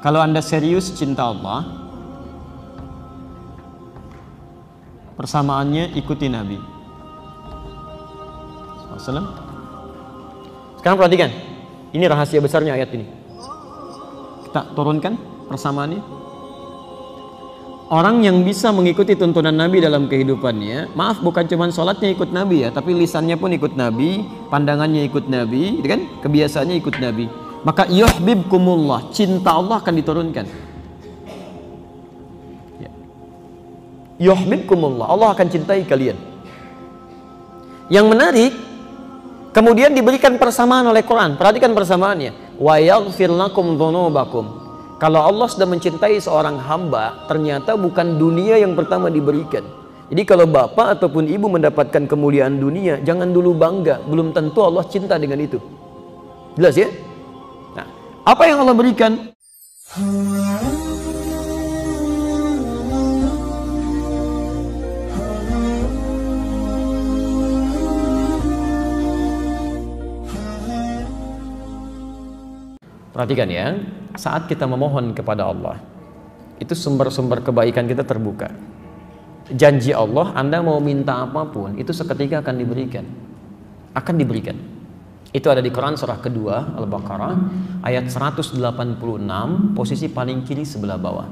Kalau Anda serius cinta Allah, persamaannya ikuti Nabi SAW. Sekarang perhatikan, ini rahasia besarnya ayat ini. Kita turunkan persamaannya. Orang yang bisa mengikuti tuntunan Nabi dalam kehidupannya, maaf, bukan cuma sholatnya ikut Nabi ya, tapi lisannya pun ikut Nabi, pandangannya ikut Nabi, gitu kan? Kebiasaannya ikut Nabi. Maka yuhibbukumullah, cinta Allah akan diturunkan. Ya. Yuhibbukumullah, Allah akan cintai kalian. Yang menarik, kemudian diberikan persamaan oleh Quran. Perhatikan persamaannya. Wa yaghfir lakum dzunubakum. Kalau Allah sudah mencintai seorang hamba, ternyata bukan dunia yang pertama diberikan. Jadi kalau bapak ataupun ibu mendapatkan kemuliaan dunia, jangan dulu bangga. Belum tentu Allah cinta dengan itu. Jelas ya? Nah, apa yang Allah berikan? Perhatikan ya, saat kita memohon kepada Allah, itu sumber-sumber kebaikan kita terbuka. Janji Allah, Anda mau minta apapun, itu seketika akan diberikan. Akan diberikan. Itu ada di Quran surah kedua, Al-Baqarah, ayat 186, posisi paling kiri sebelah bawah.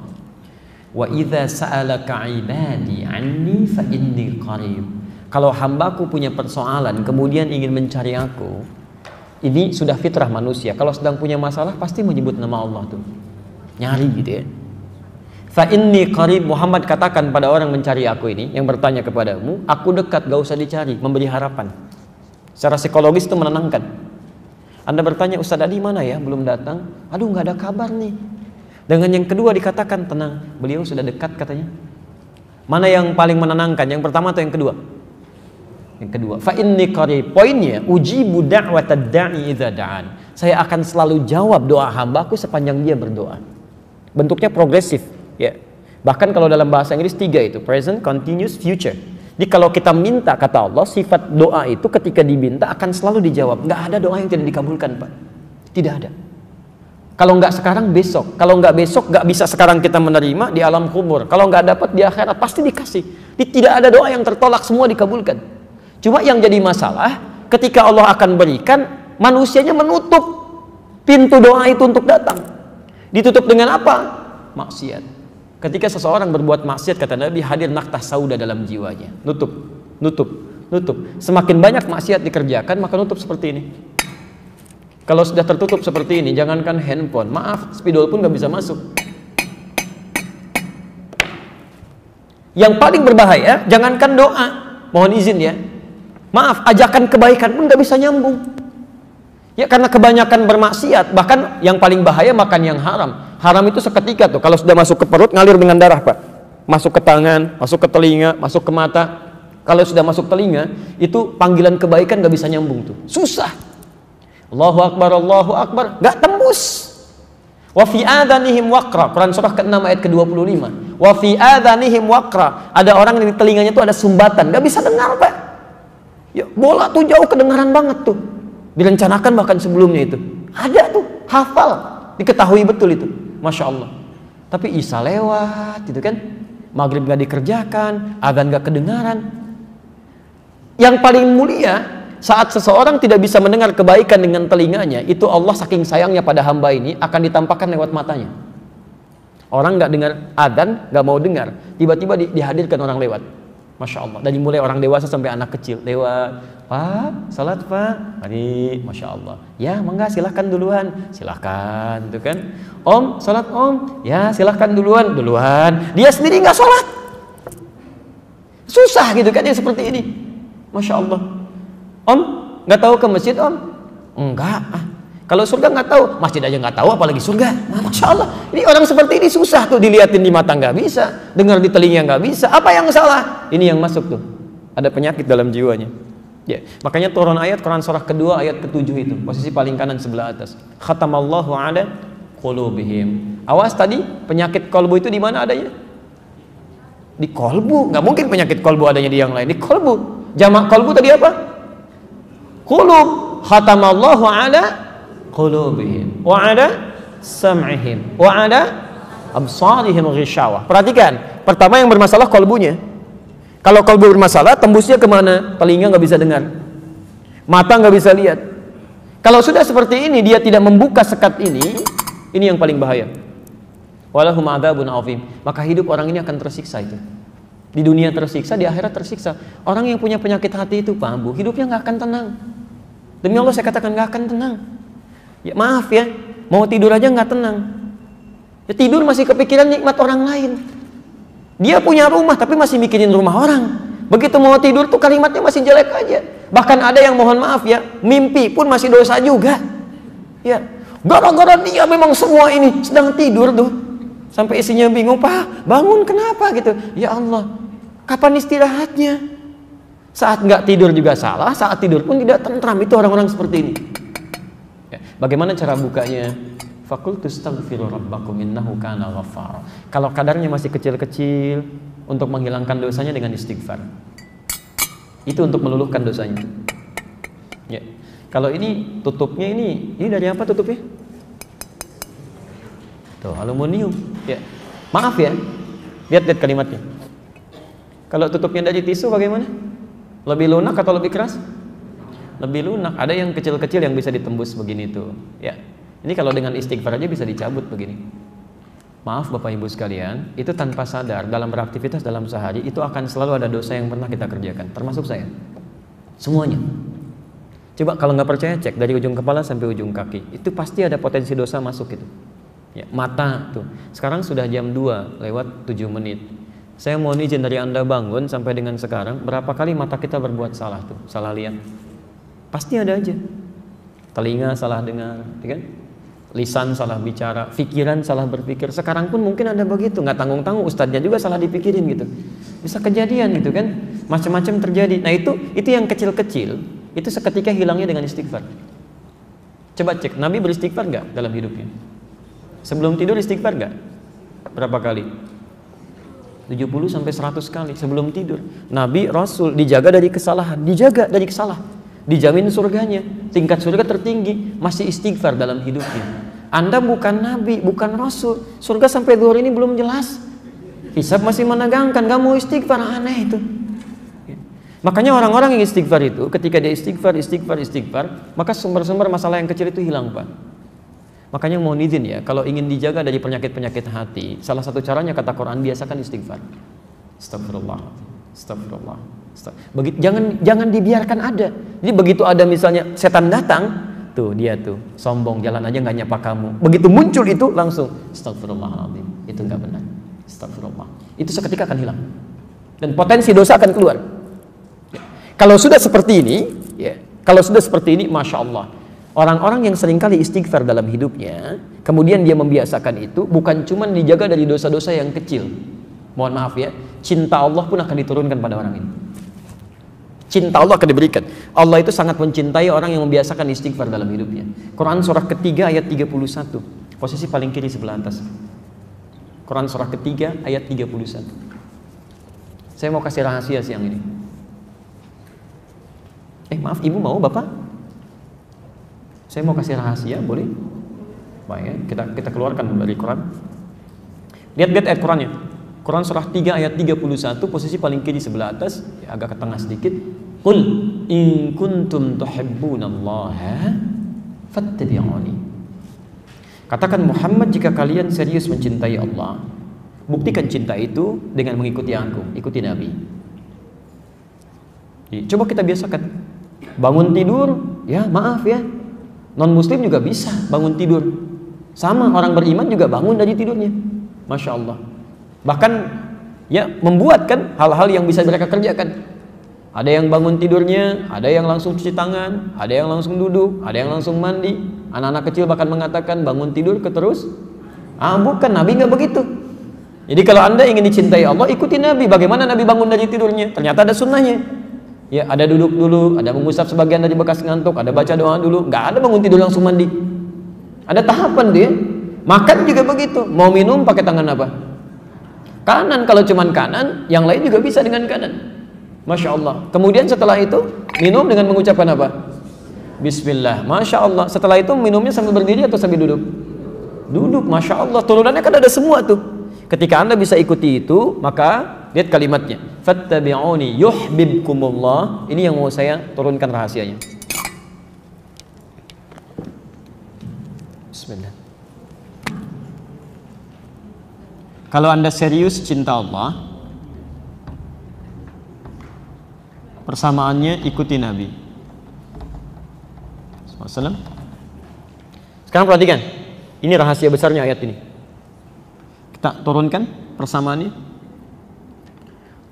Wa idza sa'alaka 'ibadi 'anni fa inni qarib. Kalau hambaku punya persoalan, kemudian ingin mencari aku, ini sudah fitrah manusia. Kalau sedang punya masalah, pasti menyebut nama Allah tuh. Nyari gitu ya. Fa inni qarib, Muhammad katakan pada orang mencari aku ini, yang bertanya kepadamu, aku dekat, gak usah dicari, memberi harapan. Secara psikologis itu menenangkan. Anda bertanya, Ustadz Adi mana ya? Belum datang. Aduh, nggak ada kabar nih. Dengan yang kedua dikatakan, tenang, beliau sudah dekat katanya. Mana yang paling menenangkan? Yang pertama atau yang kedua? Yang kedua. Fa inni qarib. Poinnya, ujibu da'watad da'i idza da'an. Saya akan selalu jawab doa hambaku sepanjang dia berdoa. Bentuknya progresif, ya. Bahkan kalau dalam bahasa Inggris 3 itu, present, continuous, future. Jadi kalau kita minta, kata Allah, sifat doa itu ketika diminta akan selalu dijawab. Nggak ada doa yang tidak dikabulkan, Pak. Tidak ada. Kalau nggak sekarang, besok. Kalau nggak besok, nggak bisa sekarang kita menerima di alam kubur. Kalau nggak dapat di akhirat, pasti dikasih. Tidak ada doa yang tertolak, semua dikabulkan. Cuma yang jadi masalah, ketika Allah akan berikan, manusianya menutup pintu doa itu untuk datang. Ditutup dengan apa? Maksiat. Ketika seseorang berbuat maksiat, kata Nabi, hadir naktah sauda dalam jiwanya. Nutup, nutup, nutup. Semakin banyak maksiat dikerjakan, maka nutup seperti ini. Kalau sudah tertutup seperti ini, jangankan handphone, maaf, spidol pun nggak bisa masuk. Yang paling berbahaya, jangankan doa, mohon izin ya, maaf, ajakan kebaikan pun nggak bisa nyambung. Ya karena kebanyakan bermaksiat, bahkan yang paling bahaya makan yang haram. Haram itu seketika tuh, kalau sudah masuk ke perut ngalir dengan darah, Pak. Masuk ke tangan, masuk ke telinga, masuk ke mata. Kalau sudah masuk telinga, itu panggilan kebaikan nggak bisa nyambung tuh. Susah. Allahu Akbar, nggak tembus. Wa fi adhanihim waqra. Quran surah ke-6 ayat ke-25. Wa fi adhanihim waqra. Ada orang yang di telinganya tuh ada sumbatan, nggak bisa dengar, Pak. Ya, bola tuh jauh kedengaran banget tuh. Direncanakan bahkan sebelumnya itu. Ada tuh, hafal, diketahui betul itu. Masya Allah. Tapi Isya lewat gitu kan, maghrib gak dikerjakan, adzan gak kedengaran. Yang paling mulia, saat seseorang tidak bisa mendengar kebaikan dengan telinganya, itu Allah saking sayangnya pada hamba ini akan ditampakkan lewat matanya. Orang gak dengar adzan, gak mau dengar, tiba-tiba dihadirkan orang lewat. Masya Allah. Dari mulai orang dewasa sampai anak kecil lewat. Pak, salat Pak. Mari, Masya Allah. Ya, mangga silahkan duluan. Silahkan, tuh kan. Om, salat Om. Ya, silahkan duluan. Duluan. Dia sendiri nggak salat. Susah gitu kan ya seperti ini. Masya Allah. Om, nggak tahu ke masjid Om? Enggak. Kalau surga nggak tahu, masjid aja nggak tahu, apalagi surga. Masya Allah. Ini orang seperti ini susah tuh, dilihatin di mata nggak bisa, dengar di telinga nggak bisa. Apa yang salah? Ini yang masuk tuh. Ada penyakit dalam jiwanya. Ya, makanya turun ayat Quran surah kedua ayat ke-7 itu, posisi paling kanan sebelah atas. Khatamallahu ala qulubihim. Awas tadi, penyakit kolbu itu di mana adanya? Di kolbu. Nggak mungkin penyakit kolbu adanya di yang lain. Di kolbu. Jamak kolbu tadi apa? Qulub. Khatamallahu ala qulubihim wa ala sam'ihim wa ala absarihim ghishawah. Perhatikan, pertama yang bermasalah kolbunya. Kalau kolbu bermasalah, tembusnya kemana? Telinga nggak bisa dengar, mata nggak bisa lihat. Kalau sudah seperti ini, dia tidak membuka sekat ini yang paling bahaya. Walahum adzabun azim. Maka hidup orang ini akan tersiksa itu. Di dunia tersiksa, di akhirat tersiksa. Orang yang punya penyakit hati itu, Pak Ambu, hidupnya nggak akan tenang. Demi Allah saya katakan nggak akan tenang. Ya maaf ya, mau tidur aja nggak tenang. Ya tidur masih kepikiran nikmat orang lain. Dia punya rumah tapi masih mikirin rumah orang. Begitu mau tidur tuh kalimatnya masih jelek aja. Bahkan ada yang mohon maaf ya, mimpi pun masih dosa juga. Ya, gara-gara dia memang semua ini sedang tidur tuh. Sampai isinya bingung, Pak, bangun kenapa gitu. Ya Allah, kapan istirahatnya? Saat nggak tidur juga salah, saat tidur pun tidak tentram. Itu orang-orang seperti ini. Ya, bagaimana cara bukanya? Fakultu astaghfiru rabbakum innahu kana ghaffar. Kalau kadarnya masih kecil-kecil, untuk menghilangkan dosanya dengan istighfar. Itu untuk meluluhkan dosanya. Ya. Kalau ini tutupnya ini dari apa tutupnya? Tuh, aluminium. Ya. Maaf ya. Lihat kalimatnya. Kalau tutupnya dari tisu bagaimana? Lebih lunak atau lebih keras? Lebih lunak. Ada yang kecil-kecil yang bisa ditembus begini tuh. Ya. Ini kalau dengan istighfar aja bisa dicabut begini. Maaf Bapak Ibu sekalian, itu tanpa sadar dalam beraktivitas dalam sehari itu akan selalu ada dosa yang pernah kita kerjakan, termasuk saya. Semuanya. Coba kalau nggak percaya cek dari ujung kepala sampai ujung kaki, itu pasti ada potensi dosa masuk itu. Ya, mata tuh. Sekarang sudah jam 2 lewat 7 menit. Saya mohon izin dari Anda bangun sampai dengan sekarang, berapa kali mata kita berbuat salah tuh, salah lihat. Pasti ada aja. Telinga salah dengar, ya kan? Lisan salah bicara, pikiran salah berpikir. Sekarang pun mungkin ada begitu, nggak tanggung-tanggung ustadznya juga salah dipikirin gitu. Bisa kejadian gitu kan, macam-macam terjadi. Nah itu yang kecil-kecil, itu seketika hilangnya dengan istighfar. Coba cek, Nabi beristighfar nggak dalam hidupnya? Sebelum tidur istighfar nggak? Berapa kali? 70 sampai 100 kali sebelum tidur. Nabi Rasul dijaga dari kesalahan, dijamin surganya, tingkat surga tertinggi, masih istighfar dalam hidupnya. Anda bukan Nabi, bukan Rasul, surga sampai zuhur ini belum jelas, hisab masih menegangkan, gak mau istighfar, aneh itu. Makanya orang-orang yang istighfar itu, ketika dia istighfar, maka sumber-sumber masalah yang kecil itu hilang, Pak. Makanya mohon izin ya, kalau ingin dijaga dari penyakit-penyakit hati, salah satu caranya kata Quran, biasakan istighfar. Astagfirullah. Jangan dibiarkan ada. Jadi begitu ada misalnya setan datang, tuh dia tuh sombong, jalan aja nggak nyapa kamu. Begitu muncul itu langsung astagfirullahaladzim. Itu nggak benar. Astagfirullah. Itu seketika akan hilang dan potensi dosa akan keluar. Ya. Kalau sudah seperti ini, masya Allah. Orang-orang yang seringkali istighfar dalam hidupnya, kemudian dia membiasakan itu, bukan cuma dijaga dari dosa-dosa yang kecil. Mohon maaf ya, cinta Allah pun akan diturunkan pada orang ini. Cinta Allah akan diberikan. Allah itu sangat mencintai orang yang membiasakan istighfar dalam hidupnya. Quran surah ketiga ayat 31. Posisi paling kiri sebelah atas. Quran surah ketiga ayat 31. Saya mau kasih rahasia siang ini. Maaf, ibu mau bapak? Saya mau kasih rahasia, boleh? Baik, kita keluarkan dari Quran. Lihat ayat Qurannya. Quran surah 3 ayat 31, posisi paling kiri sebelah atas, ya, agak ke tengah sedikit. Qul in kuntum tuhibbunallaha fattabi'uni. Katakan Muhammad, jika kalian serius mencintai Allah, buktikan cinta itu dengan mengikuti aku, ikuti Nabi. Coba kita biasakan. Bangun tidur, ya maaf ya, non muslim juga bisa bangun tidur. Sama, orang beriman juga bangun dari tidurnya. Masya Allah. Bahkan ya membuat kan hal-hal yang bisa mereka kerjakan. Ada yang bangun tidurnya, ada yang langsung cuci tangan, ada yang langsung duduk, ada yang langsung mandi. Anak-anak kecil bahkan mengatakan bangun tidur terus. Bukan, Nabi nggak begitu. Jadi kalau Anda ingin dicintai Allah, ikuti Nabi. Bagaimana Nabi bangun dari tidurnya? Ternyata ada sunnahnya. Ya, ada duduk dulu, ada mengusap sebagian dari bekas ngantuk, ada baca doa dulu. Nggak ada bangun tidur langsung mandi. Ada tahapan dia. Makan juga begitu. Mau minum pakai tangan apa? Kanan. Kalau cuman kanan, yang lain juga bisa dengan kanan. Masya Allah. Kemudian setelah itu minum dengan mengucapkan apa? Bismillah. Masya Allah. Setelah itu minumnya sambil berdiri atau sambil duduk? Duduk, Masya Allah, turunannya kan ada semua tuh. Ketika Anda bisa ikuti itu, maka lihat kalimatnya, fattabi'uni yuhibbukumullah. Ini yang mau saya turunkan rahasianya. Bismillah. Kalau Anda serius cinta Allah, persamaannya ikuti Nabi SAW. Sekarang perhatikan, ini rahasia besarnya ayat ini. Kita turunkan persamaannya.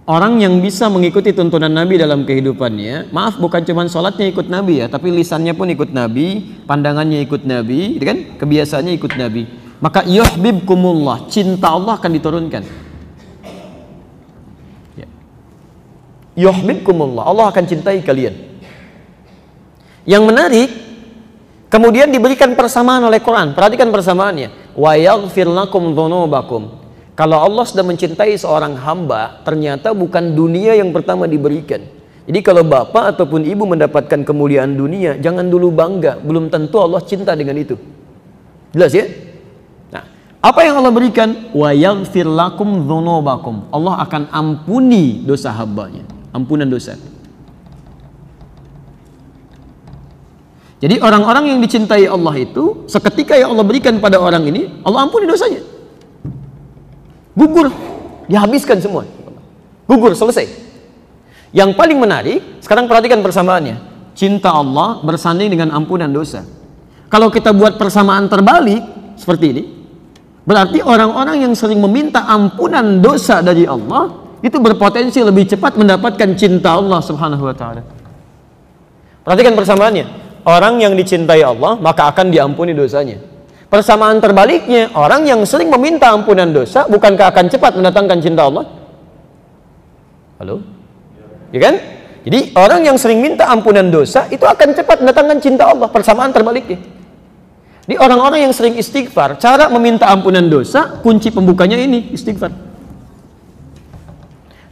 Orang yang bisa mengikuti tuntunan Nabi dalam kehidupannya, maaf bukan cuma sholatnya ikut Nabi ya, tapi lisannya pun ikut Nabi, pandangannya ikut Nabi, gitu kan? Kebiasaannya ikut Nabi. Maka yuhibbukumullah, cinta Allah akan diturunkan. Ya. Yuhibbukumullah, Allah akan cintai kalian. Yang menarik, kemudian diberikan persamaan oleh Quran. Perhatikan persamaannya. Wa yaghfir lakum dzunubakum. Kalau Allah sudah mencintai seorang hamba, ternyata bukan dunia yang pertama diberikan. Jadi kalau bapak ataupun ibu mendapatkan kemuliaan dunia, jangan dulu bangga. Belum tentu Allah cinta dengan itu. Jelas ya? Nah, apa yang Allah berikan? Wa yaghfir lakum dzunubakum. Allah akan ampuni dosa hambanya. Ampunan dosa. Jadi orang-orang yang dicintai Allah itu, seketika yang Allah berikan pada orang ini, Allah ampuni dosanya. Gugur, dihabiskan semua. Gugur, selesai. Yang paling menarik, sekarang perhatikan persamaannya. Cinta Allah bersanding dengan ampunan dosa. Kalau kita buat persamaan terbalik seperti ini, berarti orang-orang yang sering meminta ampunan dosa dari Allah itu berpotensi lebih cepat mendapatkan cinta Allah Subhanahu wa taala. Perhatikan persamaannya. Orang yang dicintai Allah maka akan diampuni dosanya. Persamaan terbaliknya, orang yang sering meminta ampunan dosa bukankah akan cepat mendatangkan cinta Allah? Halo? Ya kan? Jadi orang yang sering minta ampunan dosa itu akan cepat mendatangkan cinta Allah. Persamaan terbaliknya. Di orang-orang yang sering istighfar, cara meminta ampunan dosa, kunci pembukanya ini istighfar.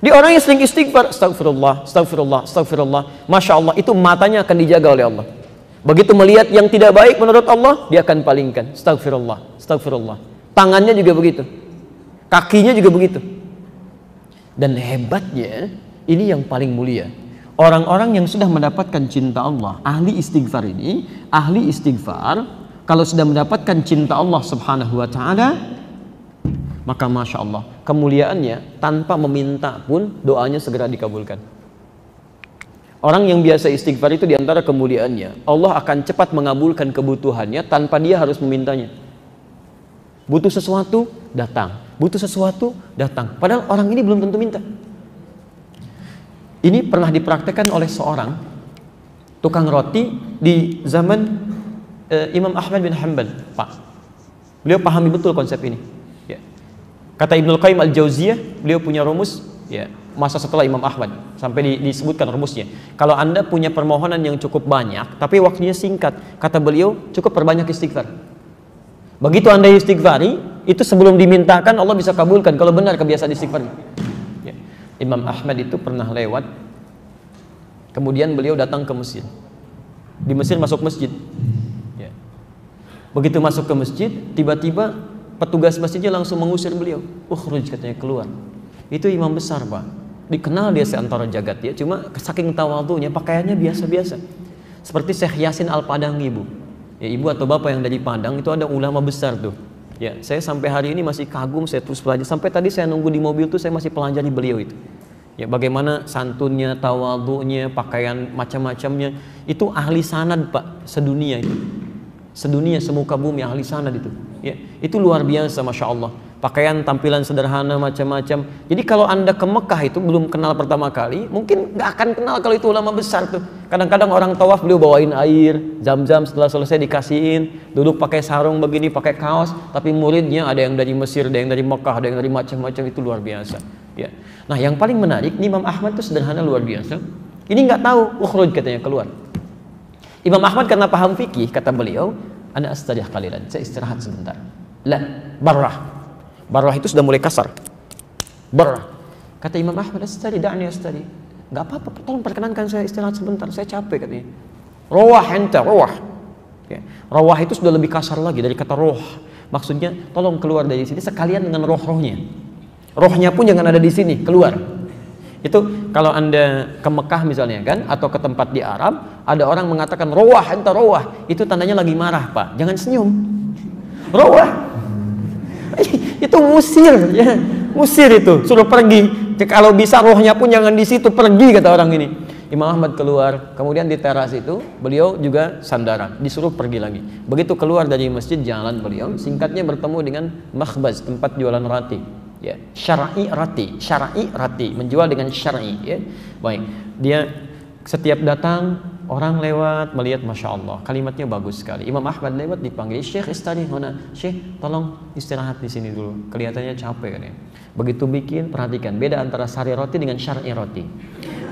Di orang yang sering istighfar, astagfirullah, astagfirullah, astagfirullah, Masya Allah, itu matanya akan dijaga oleh Allah. Begitu melihat yang tidak baik menurut Allah, dia akan palingkan. Astagfirullah, astagfirullah. Tangannya juga begitu. Kakinya juga begitu. Dan hebatnya, ini yang paling mulia. Orang-orang yang sudah mendapatkan cinta Allah, ahli istighfar ini, ahli istighfar, kalau sudah mendapatkan cinta Allah Subhanahu wa taala, maka Masya Allah, kemuliaannya tanpa meminta pun doanya segera dikabulkan. Orang yang biasa istighfar itu diantara kemuliaannya, Allah akan cepat mengabulkan kebutuhannya tanpa dia harus memintanya. Butuh sesuatu, datang. Butuh sesuatu, datang. Padahal orang ini belum tentu minta. Ini pernah dipraktekkan oleh seorang tukang roti di zaman Imam Ahmad bin Hanbal. Pak, beliau pahami betul konsep ini. Ya. Kata Ibnul Qayyim Al-Jauziyah, beliau punya rumus. Ya, masa setelah Imam Ahmad sampai disebutkan rumusnya. Kalau Anda punya permohonan yang cukup banyak tapi waktunya singkat, kata beliau cukup perbanyak istighfar. Begitu Anda istighfari, itu sebelum dimintakan Allah bisa kabulkan kalau benar kebiasaan istighfarnya. Ya. Imam Ahmad itu pernah lewat, kemudian beliau datang ke Mesir. Di Mesir masuk masjid. Ya. Begitu masuk ke masjid, tiba-tiba petugas masjidnya langsung mengusir beliau. Ukhruj, katanya, keluar. Itu imam besar, Pak. Dikenal dia seantara jagat ya. Cuma saking tawadhunya, pakaiannya biasa-biasa. Seperti Syekh Yasin Al-Padangi, Bu. Ya, ibu atau bapak yang dari Padang itu ada ulama besar tuh. Ya, saya sampai hari ini masih kagum, saya terus pelajari. Sampai tadi saya nunggu di mobil tuh saya masih pelajari beliau itu. Ya, bagaimana santunnya, tawadhunya, pakaian macam-macamnya. Itu ahli sanad, Pak, sedunia itu. Sedunia, semuka bumi ahli sanad itu. Ya, itu luar biasa, Masya Allah. Pakaian, tampilan sederhana, macam-macam. Jadi kalau Anda ke Mekah itu belum kenal pertama kali, mungkin nggak akan kenal kalau itu ulama besar tuh. Kadang-kadang orang tawaf beliau bawain air, zam-zam, setelah selesai dikasihin, duduk pakai sarung begini, pakai kaos, tapi muridnya ada yang dari Mesir, ada yang dari Mekah, ada yang dari macam-macam, itu luar biasa. Ya. Nah, yang paling menarik, Imam Ahmad itu sederhana luar biasa. Ini nggak tahu, ukhruj, katanya, keluar. Imam Ahmad karena paham fikih, kata beliau, ana astarih qalilan, saya istirahat sebentar. La, barrah. Barrah itu sudah mulai kasar. Barrah. Kata Imam Ahmad, astari, da'ni astari. Enggak apa-apa, tolong perkenankan saya istirahat sebentar, saya capek, katanya. Rawah enta, rawah. Ya. Rawah itu sudah lebih kasar lagi dari kata roh. Maksudnya tolong keluar dari sini sekalian dengan roh-rohnya. Rohnya pun jangan ada di sini, keluar. Itu kalau Anda ke Mekah misalnya kan, atau ke tempat di Arab, ada orang mengatakan rawah, anta rawah, itu tandanya lagi marah, Pak. Jangan senyum. Rawah. Itu musir ya. Musir itu, suruh pergi. Kalau bisa rohnya pun jangan di situ, pergi kata orang ini. Imam Ahmad keluar, kemudian di teras itu beliau juga sandaran, disuruh pergi lagi. Begitu keluar dari masjid, jalan beliau, singkatnya bertemu dengan makhbaz, tempat jualan roti. Ya, syar'i rati, menjual dengan syar'i. Ya, baik. Dia setiap datang orang lewat melihat, masya Allah, kalimatnya bagus sekali. Imam Ahmad lewat dipanggil, Syekh istarihuna, Syekh tolong istirahat di sini dulu, kelihatannya capek kan ya. Begitu bikin, perhatikan beda antara sari roti dengan syar'i roti.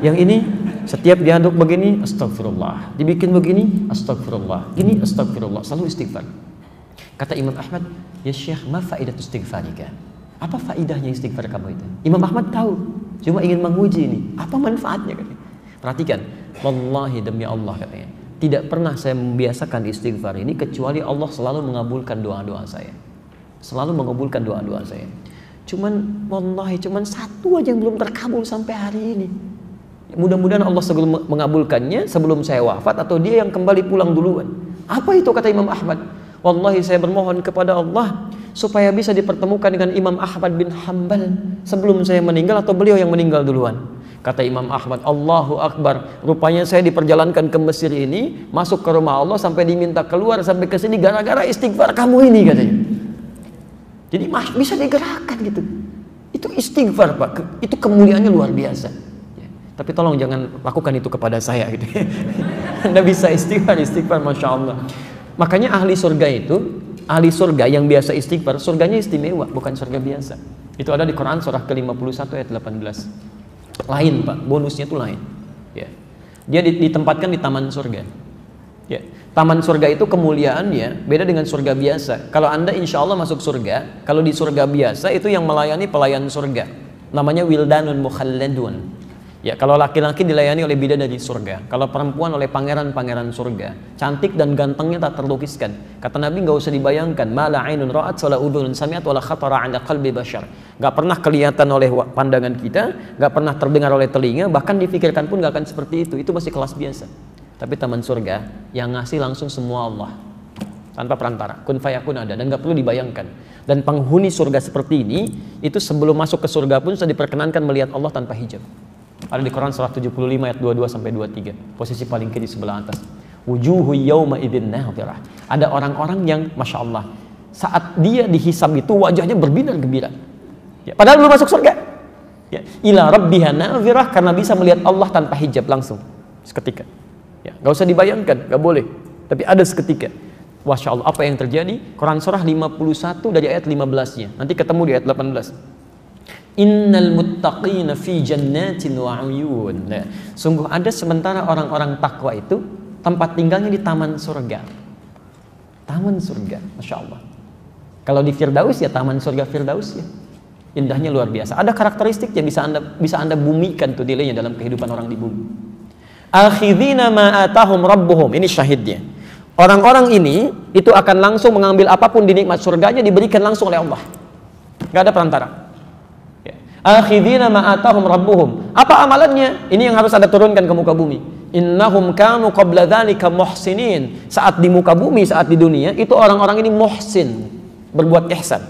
Yang ini setiap diaduk begini, astagfirullah, dibikin begini, astagfirullah, gini astagfirullah, selalu istighfar. Kata Imam Ahmad, ya Syekh, ma faidatu istighfarika? Apa faidahnya istighfar kamu itu? Imam Ahmad tahu, cuma ingin menguji ini, apa manfaatnya katanya. Perhatikan, wallahi demi Allah katanya, tidak pernah saya membiasakan istighfar ini kecuali Allah selalu mengabulkan doa-doa saya. Selalu mengabulkan doa-doa saya. Cuman wallahi cuman satu aja yang belum terkabul sampai hari ini. Mudah-mudahan Allah sebelum mengabulkannya sebelum saya wafat atau dia yang kembali pulang duluan. Apa itu kata Imam Ahmad? Wallahi saya bermohon kepada Allah supaya bisa dipertemukan dengan Imam Ahmad bin Hanbal sebelum saya meninggal atau beliau yang meninggal duluan. Kata Imam Ahmad, Allahu Akbar, rupanya saya diperjalankan ke Mesir ini, masuk ke rumah Allah sampai diminta keluar sampai ke sini gara-gara istighfar kamu ini katanya. Jadi bisa digerakkan gitu. Itu istighfar Pak, itu kemuliaannya luar biasa. Ya. Tapi tolong jangan lakukan itu kepada saya gitu. Anda bisa istighfar, Masya Allah. Makanya ahli surga itu, ahli surga yang biasa istighfar, surganya istimewa, bukan surga biasa. Itu ada di Quran surah ke-51 ayat 18. Lain Pak, bonusnya itu lain. Ya. Dia ditempatkan di taman surga. Ya. Taman surga itu kemuliaannya beda dengan surga biasa. Kalau Anda insya Allah masuk surga, kalau di surga biasa itu yang melayani pelayan surga, namanya wildanun mukhalladun. Ya, kalau laki-laki dilayani oleh bidadari surga, kalau perempuan oleh pangeran-pangeran surga, cantik dan gantengnya tak terlukiskan. Kata Nabi, nggak usah dibayangkan, mala ainun ra'at wala udhunun sami'at wala khatara 'ala qalbi bashar. Nggak pernah kelihatan oleh pandangan kita, nggak pernah terdengar oleh telinga, bahkan difikirkan pun nggak akan seperti itu. Itu masih kelas biasa. Tapi taman surga yang ngasih langsung semua Allah, tanpa perantara, kun fayakun ada, dan nggak perlu dibayangkan. Dan penghuni surga seperti ini, itu sebelum masuk ke surga pun sudah diperkenankan melihat Allah tanpa hijab. Ada di Quran surah 75 ayat 22 sampai 23, posisi paling kiri sebelah atas. Wujuhu yawma idzin nadhirah. Ada orang-orang yang masya Allah, saat dia dihisab itu wajahnya berbinar gembira. Ya, padahal belum masuk surga. Ya, ila rabbiha nadhirah, karena bisa melihat Allah tanpa hijab langsung seketika. Ya, nggak usah dibayangkan, nggak boleh. Tapi ada seketika. Masya Allah, apa yang terjadi? Quran surah 51 dari ayat 15-nya. Nanti ketemu di ayat 18. Innal muttaqina fi jannatin wa uyun. Nah, sungguh ada sementara orang-orang takwa itu tempat tinggalnya di taman surga. Taman surga, masya Allah. Kalau di Firdaus ya taman surga Firdaus ya. Indahnya luar biasa. Ada karakteristiknya bisa anda bumikan tuh nilainya dalam kehidupan orang di bumi. Akhidhina ma atahum rabbuhum. Ini syahidnya. Orang-orang ini itu akan langsung mengambil apapun di nikmat surganya diberikan langsung oleh Allah. Gak ada perantara. Akhidina ma'atahum rabbuhum. Apa amalannya? Ini yang harus Anda turunkan ke muka bumi. Innahum kanu qabla dzalika muhsinin. Saat di muka bumi, saat di dunia, itu orang-orang ini muhsin, berbuat ihsan.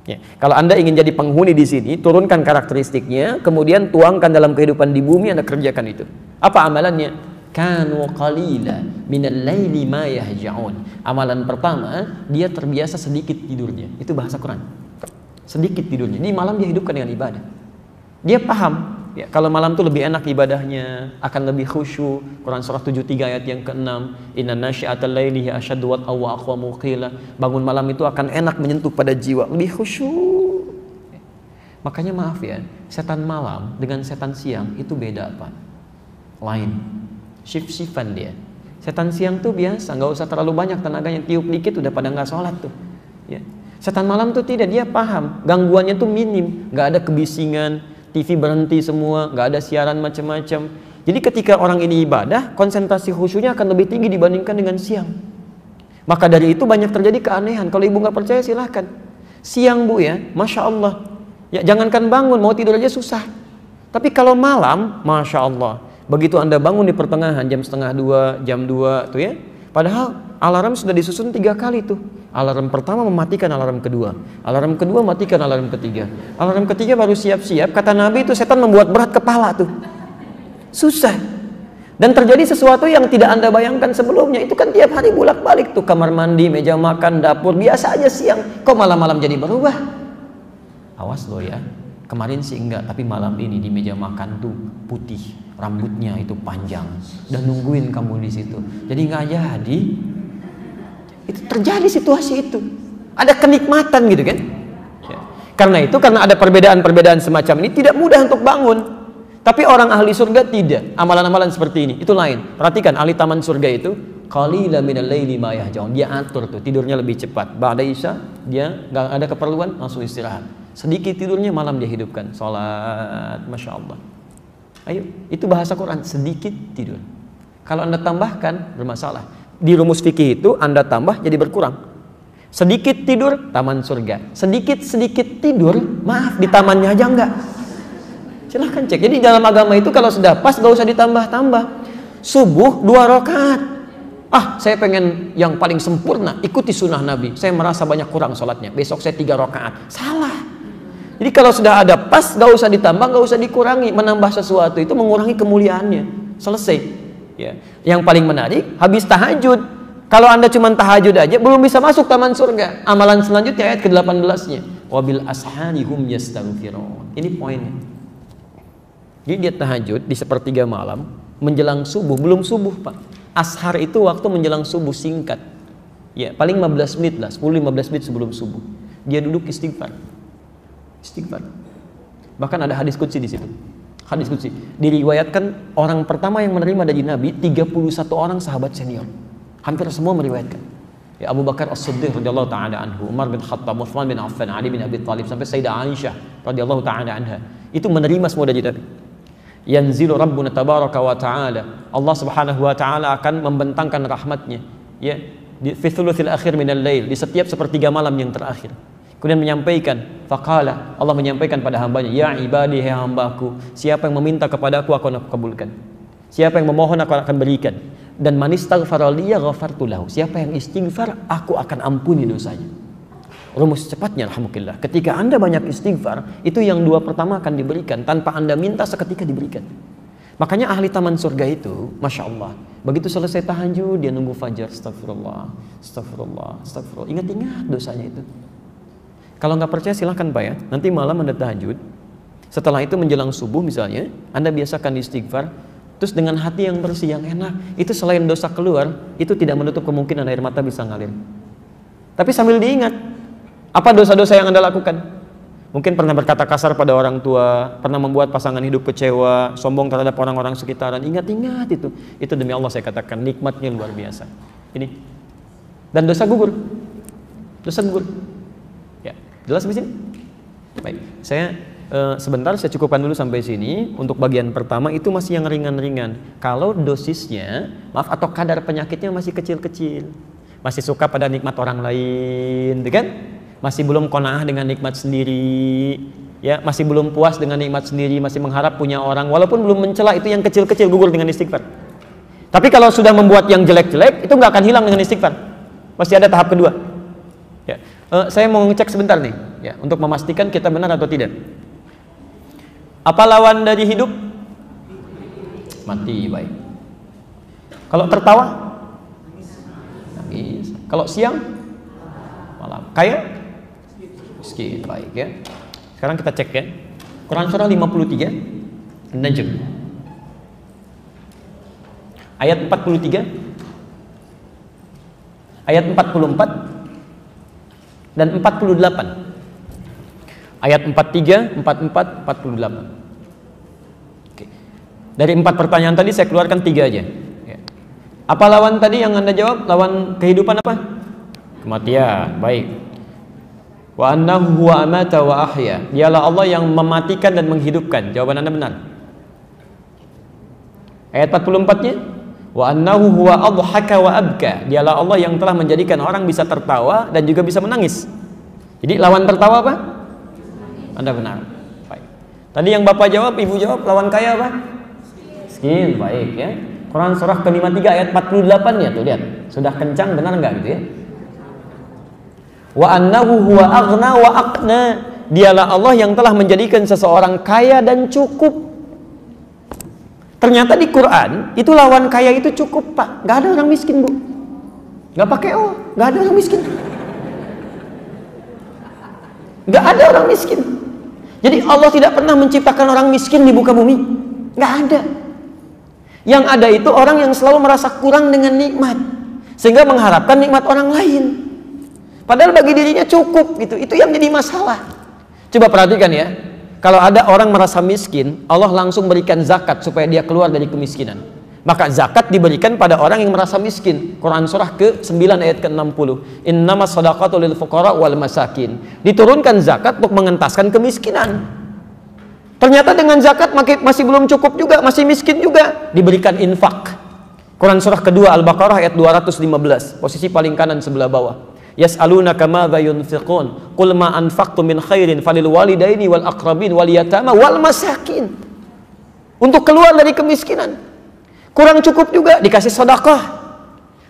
Ya. Kalau Anda ingin jadi penghuni di sini, turunkan karakteristiknya, kemudian tuangkan dalam kehidupan di bumi, Anda kerjakan itu. Apa amalannya? Kanu qalila minal laili ma yahja'un. Amalan pertama, dia terbiasa sedikit tidurnya. Itu bahasa Quran. Sedikit tidurnya. Ini malam dia hidupkan dengan ibadah. Dia paham, ya, kalau malam itu lebih enak ibadahnya, akan lebih khusyuk. Quran surah 73 ayat yang ke-6. Inna nasyi'atal laili hiya asyaddu wat'an wa aqwamu qila. Bangun malam itu akan enak menyentuh pada jiwa, lebih khusyuk. Makanya maaf ya, setan malam dengan setan siang itu beda apa? Lain. Shift-shiftan dia. Setan siang tuh biasa, nggak usah terlalu banyak tenaganya, tiup dikit udah pada nggak sholat tuh. Ya. Setan malam tuh tidak, dia paham gangguannya tuh minim, nggak ada kebisingan, TV berhenti semua, nggak ada siaran macam-macam. Jadi ketika orang ini ibadah, konsentrasi khusyuknya akan lebih tinggi dibandingkan dengan siang. Maka dari itu banyak terjadi keanehan. Kalau ibu nggak percaya silahkan. Siang bu ya, Masya Allah. Ya jangankan bangun, mau tidur aja susah. Tapi kalau malam, Masya Allah. Begitu Anda bangun di pertengahan, jam 1:30, jam 2 tuh ya. Padahal alarm sudah disusun 3 kali tuh. Alarm pertama mematikan alarm kedua. Alarm kedua matikan alarm ketiga. Alarm ketiga baru siap-siap. Kata Nabi itu setan membuat berat kepala tuh. Susah. Dan terjadi sesuatu yang tidak Anda bayangkan sebelumnya. Itu kan tiap hari bolak-balik tuh, kamar mandi, meja makan, dapur, biasa aja siang. Kok malam-malam jadi berubah? Awas loh ya. Kemarin sih enggak, tapi malam ini di meja makan tuh putih, rambutnya itu panjang, dan nungguin kamu di situ. Jadi nggak jadi. Itu terjadi situasi itu. Ada kenikmatan gitu kan? Ya. Karena itu, karena ada perbedaan-perbedaan semacam ini, tidak mudah untuk bangun. Tapi orang ahli surga tidak. Amalan-amalan seperti ini itu lain. Perhatikan ahli taman surga itu, qalilan minal laili ma yahjaun. Dia atur tuh tidurnya lebih cepat. Ba'da isya dia nggak ada keperluan langsung istirahat. Sedikit tidurnya malam dia hidupkan. Salat, Masya Allah. Ayo, itu bahasa Quran, sedikit tidur. Kalau Anda tambahkan bermasalah. Di rumus fikih itu Anda tambah jadi berkurang. Sedikit tidur taman surga. Sedikit-sedikit tidur, maaf di tamannya aja enggak. Silahkan cek. Jadi dalam agama itu kalau sudah pas gak usah ditambah-tambah. Subuh 2 rakaat. Ah, saya pengen yang paling sempurna, ikuti sunnah Nabi. Saya merasa banyak kurang sholatnya. Besok saya 3 rakaat. Salah. Jadi kalau sudah ada pas, gak usah ditambah, gak usah dikurangi. Menambah sesuatu itu mengurangi kemuliaannya. Selesai. Ya. Yang paling menarik, habis tahajud. Kalau Anda cuma tahajud aja, belum bisa masuk taman surga. Amalan selanjutnya ayat ke-18-nya. Wabil ashari hum yastaghfirun. Ini poinnya. Jadi dia tahajud di sepertiga malam, menjelang subuh, belum subuh Pak. Ashar itu waktu menjelang subuh singkat. Ya, paling 15 menit lah, 10-15 menit sebelum subuh. Dia duduk istighfar. Istighfar. Bahkan ada hadis qudsi di situ. Hadis qudsi. Diriwayatkan orang pertama yang menerima dari Nabi 31 orang sahabat senior. Hampir semua meriwayatkan. Ya, Abu Bakar As-Siddiq radhiyallahu taala anhu, Umar bin Khattab, Utsman bin Affan, Ali bin Abi Thalib sampai Sayyidah Aisyah radhiyallahu taala anha. Itu menerima semua dari Nabi. Yanzilu Rabbuna tabaraka wa ta'ala. Allah subhanahu wa ta'ala akan membentangkan rahmatnya. Ya, fi thuluthil akhir minal lail, di setiap sepertiga malam yang terakhir. Kemudian menyampaikan, faqala, Allah menyampaikan pada hambanya, ya ibadi, hai hambaku, siapa yang meminta kepadaku akan aku kabulkan. Siapa yang memohon aku akan berikan. Dan man istaghfara liya ghafartu lahu. Siapa yang istighfar, aku akan ampuni dosanya. Rumus cepatnya alhamdulillah. Ketika Anda banyak istighfar, itu yang 2 pertama akan diberikan. Tanpa Anda minta seketika diberikan. Makanya ahli taman surga itu, Masya Allah, begitu selesai tahajud, dia nunggu fajar. Astagfirullah, astagfirullah, astagfirullah. Ingat-ingat dosanya itu. Kalau nggak percaya silahkan Pak ya. Nanti malam Anda tahajud. Setelah itu menjelang subuh misalnya, Anda biasakan istighfar. Terus dengan hati yang bersih, yang enak. Itu selain dosa keluar, itu tidak menutup kemungkinan air mata bisa ngalir. Tapi sambil diingat, apa dosa-dosa yang Anda lakukan? Mungkin pernah berkata kasar pada orang tua, pernah membuat pasangan hidup kecewa, sombong terhadap orang-orang sekitaran. Ingat-ingat itu. Itu demi Allah saya katakan, nikmatnya luar biasa. Ini. Dan dosa gugur. Dosa gugur. Ya, jelas di sini? Baik, saya sebentar saya cukupkan dulu sampai sini. Untuk bagian pertama itu masih yang ringan-ringan. Kalau dosisnya, maaf, atau kadar penyakitnya masih kecil-kecil, masih suka pada nikmat orang lain, kan? Masih belum qanaah dengan nikmat sendiri, ya, masih belum puas dengan nikmat sendiri, masih mengharap punya orang, walaupun belum mencela, itu yang kecil-kecil gugur dengan istighfar. Tapi kalau sudah membuat yang jelek-jelek, itu nggak akan hilang dengan istighfar. Masih ada tahap kedua. Ya. Saya mau ngecek sebentar nih, ya, untuk memastikan kita benar atau tidak. Apa lawan dari hidup? Mati. Baik. Kalau tertawa? Nangis. Kalau siang? Malam. Kaya? Miskin. Baik ya. Sekarang kita cek ya. Quran surah 53 An-Najm ayat 43, ayat 44 dan 48. Ayat 43, 44, 48. Oke. Dari 4 pertanyaan tadi saya keluarkan 3 aja. Ya. Apa lawan tadi yang Anda jawab? Lawan kehidupan apa? Kematian. Baik. Wa annahu huwa amata wa ahya. Dialah Allah yang mematikan dan menghidupkan. Jawaban Anda benar. Ayat 44-nya, Wa annahu huwa adhaka wa abka. Dialah Allah yang telah menjadikan orang bisa tertawa dan juga bisa menangis. Jadi lawan tertawa apa? Anda benar. Baik. Tadi yang Bapak jawab, Ibu jawab, lawan kaya apa? Miskin. Baik ya. Quran surah ke-53 ayat 48 ya, tuh lihat. Sudah kencang, benar enggak gitu ya? Wa annahu huwa aghna wa aqna. Dialah Allah yang telah menjadikan seseorang kaya dan cukup. Ternyata di Quran itu lawan kaya itu cukup, Pak. Gak ada orang miskin, Bu. Gak pakai O, gak ada orang miskin. Gak ada orang miskin. Jadi Allah tidak pernah menciptakan orang miskin di muka bumi. Gak ada. Yang ada itu orang yang selalu merasa kurang dengan nikmat, sehingga mengharapkan nikmat orang lain. Padahal bagi dirinya cukup gitu. Itu yang jadi masalah. Coba perhatikan ya. Kalau ada orang merasa miskin, Allah langsung berikan zakat supaya dia keluar dari kemiskinan. Maka zakat diberikan pada orang yang merasa miskin. Quran surah ke-9 ayat ke-60. Innamas shadaqatu lil fuqara wal masakin. Diturunkan zakat untuk mengentaskan kemiskinan. Ternyata dengan zakat masih belum cukup juga, masih miskin juga. Diberikan infak. Quran surah kedua Al-Baqarah ayat 215. Posisi paling kanan sebelah bawah. Yas'alunaka madza yunfiqun qul ma anfaqtum min khairin falil walidaini wal aqrabin wal yatama wal masakin. Untuk keluar dari kemiskinan. Kurang cukup juga dikasih sedekah.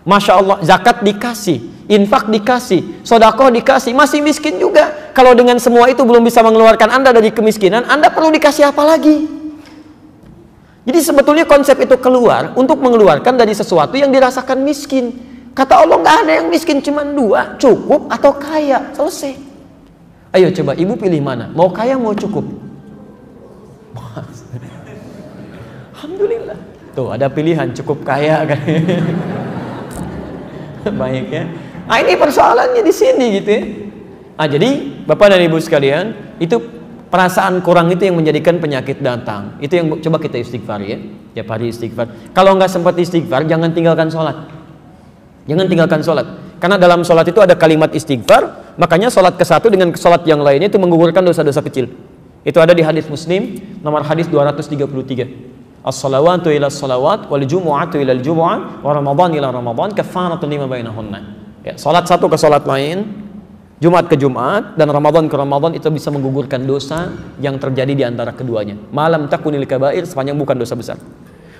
Masya Allah, zakat dikasih, infak dikasih, sedekah dikasih, masih miskin juga. Kalau dengan semua itu belum bisa mengeluarkan Anda dari kemiskinan, Anda perlu dikasih apa lagi? Jadi sebetulnya konsep itu keluar untuk mengeluarkan dari sesuatu yang dirasakan miskin. Kata Allah nggak ada yang miskin, cuma dua, cukup atau kaya, selesai. Ayo coba ibu pilih mana, mau kaya mau cukup? Alhamdulillah, tuh ada pilihan cukup kaya kan. Baik ya. Nah ini persoalannya di sini gitu ya. Nah jadi Bapak dan Ibu sekalian, itu perasaan kurang itu yang menjadikan penyakit datang. Itu yang coba kita istighfar ya, tiap hari istighfar. Kalau nggak sempat istighfar, jangan tinggalkan sholat. Jangan tinggalkan sholat. Karena dalam sholat itu ada kalimat istighfar. Makanya sholat ke satu dengan sholat yang lainnya itu menggugurkan dosa-dosa kecil. Itu ada di hadis Muslim nomor hadis 233. As-salawatu ila as-salawat wal jumu'atu ila al-jumu'ah wa ramadan ila ramadan kafaratun lima bainahunna. Ya, sholat satu ke sholat lain, Jumat ke Jumat dan Ramadan ke Ramadan itu bisa menggugurkan dosa yang terjadi di antara keduanya. Malam takunil kabair, sepanjang bukan dosa besar.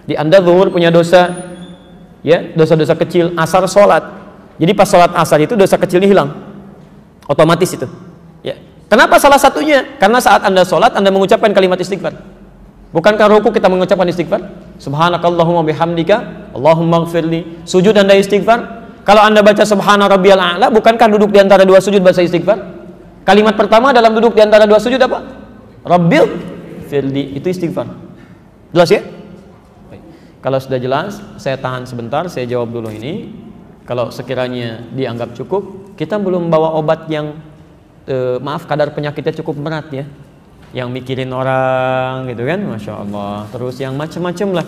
Di Anda zuhur punya dosa, ya, dosa-dosa kecil, asar sholat. Jadi pas sholat asar itu dosa kecilnya hilang, otomatis itu. Ya. Kenapa salah satunya? Karena saat Anda sholat, Anda mengucapkan kalimat istighfar. Bukankah ruku kita mengucapkan istighfar? Subhanakallahumma bihamdika, Allahumma gfirli. Sujud Anda istighfar. Kalau Anda baca subhana rabbiyal a'la, bukankah duduk di antara dua sujud baca istighfar? Kalimat pertama dalam duduk di antara dua sujud apa? Rabbil firli, itu istighfar. Jelas ya? Kalau sudah jelas, saya tahan sebentar, saya jawab dulu ini. Kalau sekiranya dianggap cukup, kita belum bawa obat yang maaf kadar penyakitnya cukup berat ya. Yang mikirin orang gitu kan, Masya Allah. Terus yang macam-macam lah.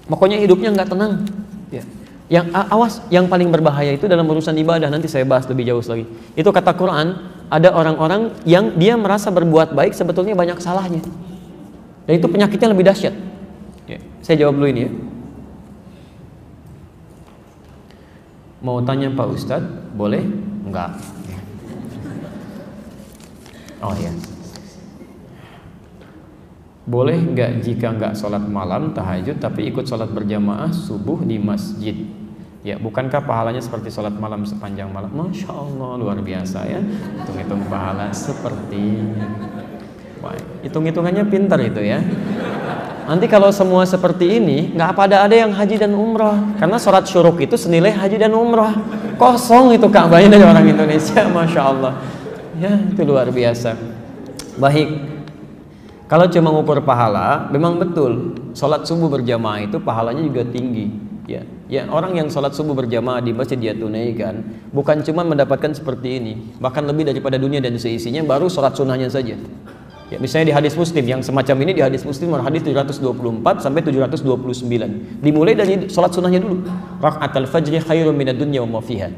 Pokoknya hidupnya nggak tenang. Ya. Yang awas, yang paling berbahaya itu dalam urusan ibadah, nanti saya bahas lebih jauh lagi. Itu kata Quran, ada orang-orang yang dia merasa berbuat baik sebetulnya banyak salahnya. Dan itu penyakitnya lebih dahsyat. Ya, saya jawab dulu ini ya. Mau tanya Pak Ustadz, boleh? Enggak. Oh ya. Boleh enggak jika enggak sholat malam tahajud tapi ikut sholat berjamaah subuh di masjid? Ya, bukankah pahalanya seperti sholat malam sepanjang malam? Masya Allah, luar biasa ya. Hitung-hitung pahala seperti. Wah, hitung-hitungannya pintar itu ya. Nanti kalau semua seperti ini, nggak ada yang haji dan umroh. Karena sholat syuruk itu senilai haji dan umroh. Kosong itu Ka'bahnya dari orang Indonesia, Masya Allah. Ya, itu luar biasa. Baik. Kalau cuma mengukur pahala, memang betul. Sholat subuh berjamaah itu pahalanya juga tinggi. Ya, orang yang sholat subuh berjamaah di masjid dia tunaikan, bukan cuma mendapatkan seperti ini, bahkan lebih daripada dunia dan seisinya, baru sholat sunnahnya saja. Ya, misalnya di hadis Muslim yang semacam ini, di hadis Muslim hadis 724 sampai 729. Dimulai dari sholat sunnahnya dulu. Raka'atul fajri khairun minad dunya wa ma fiha.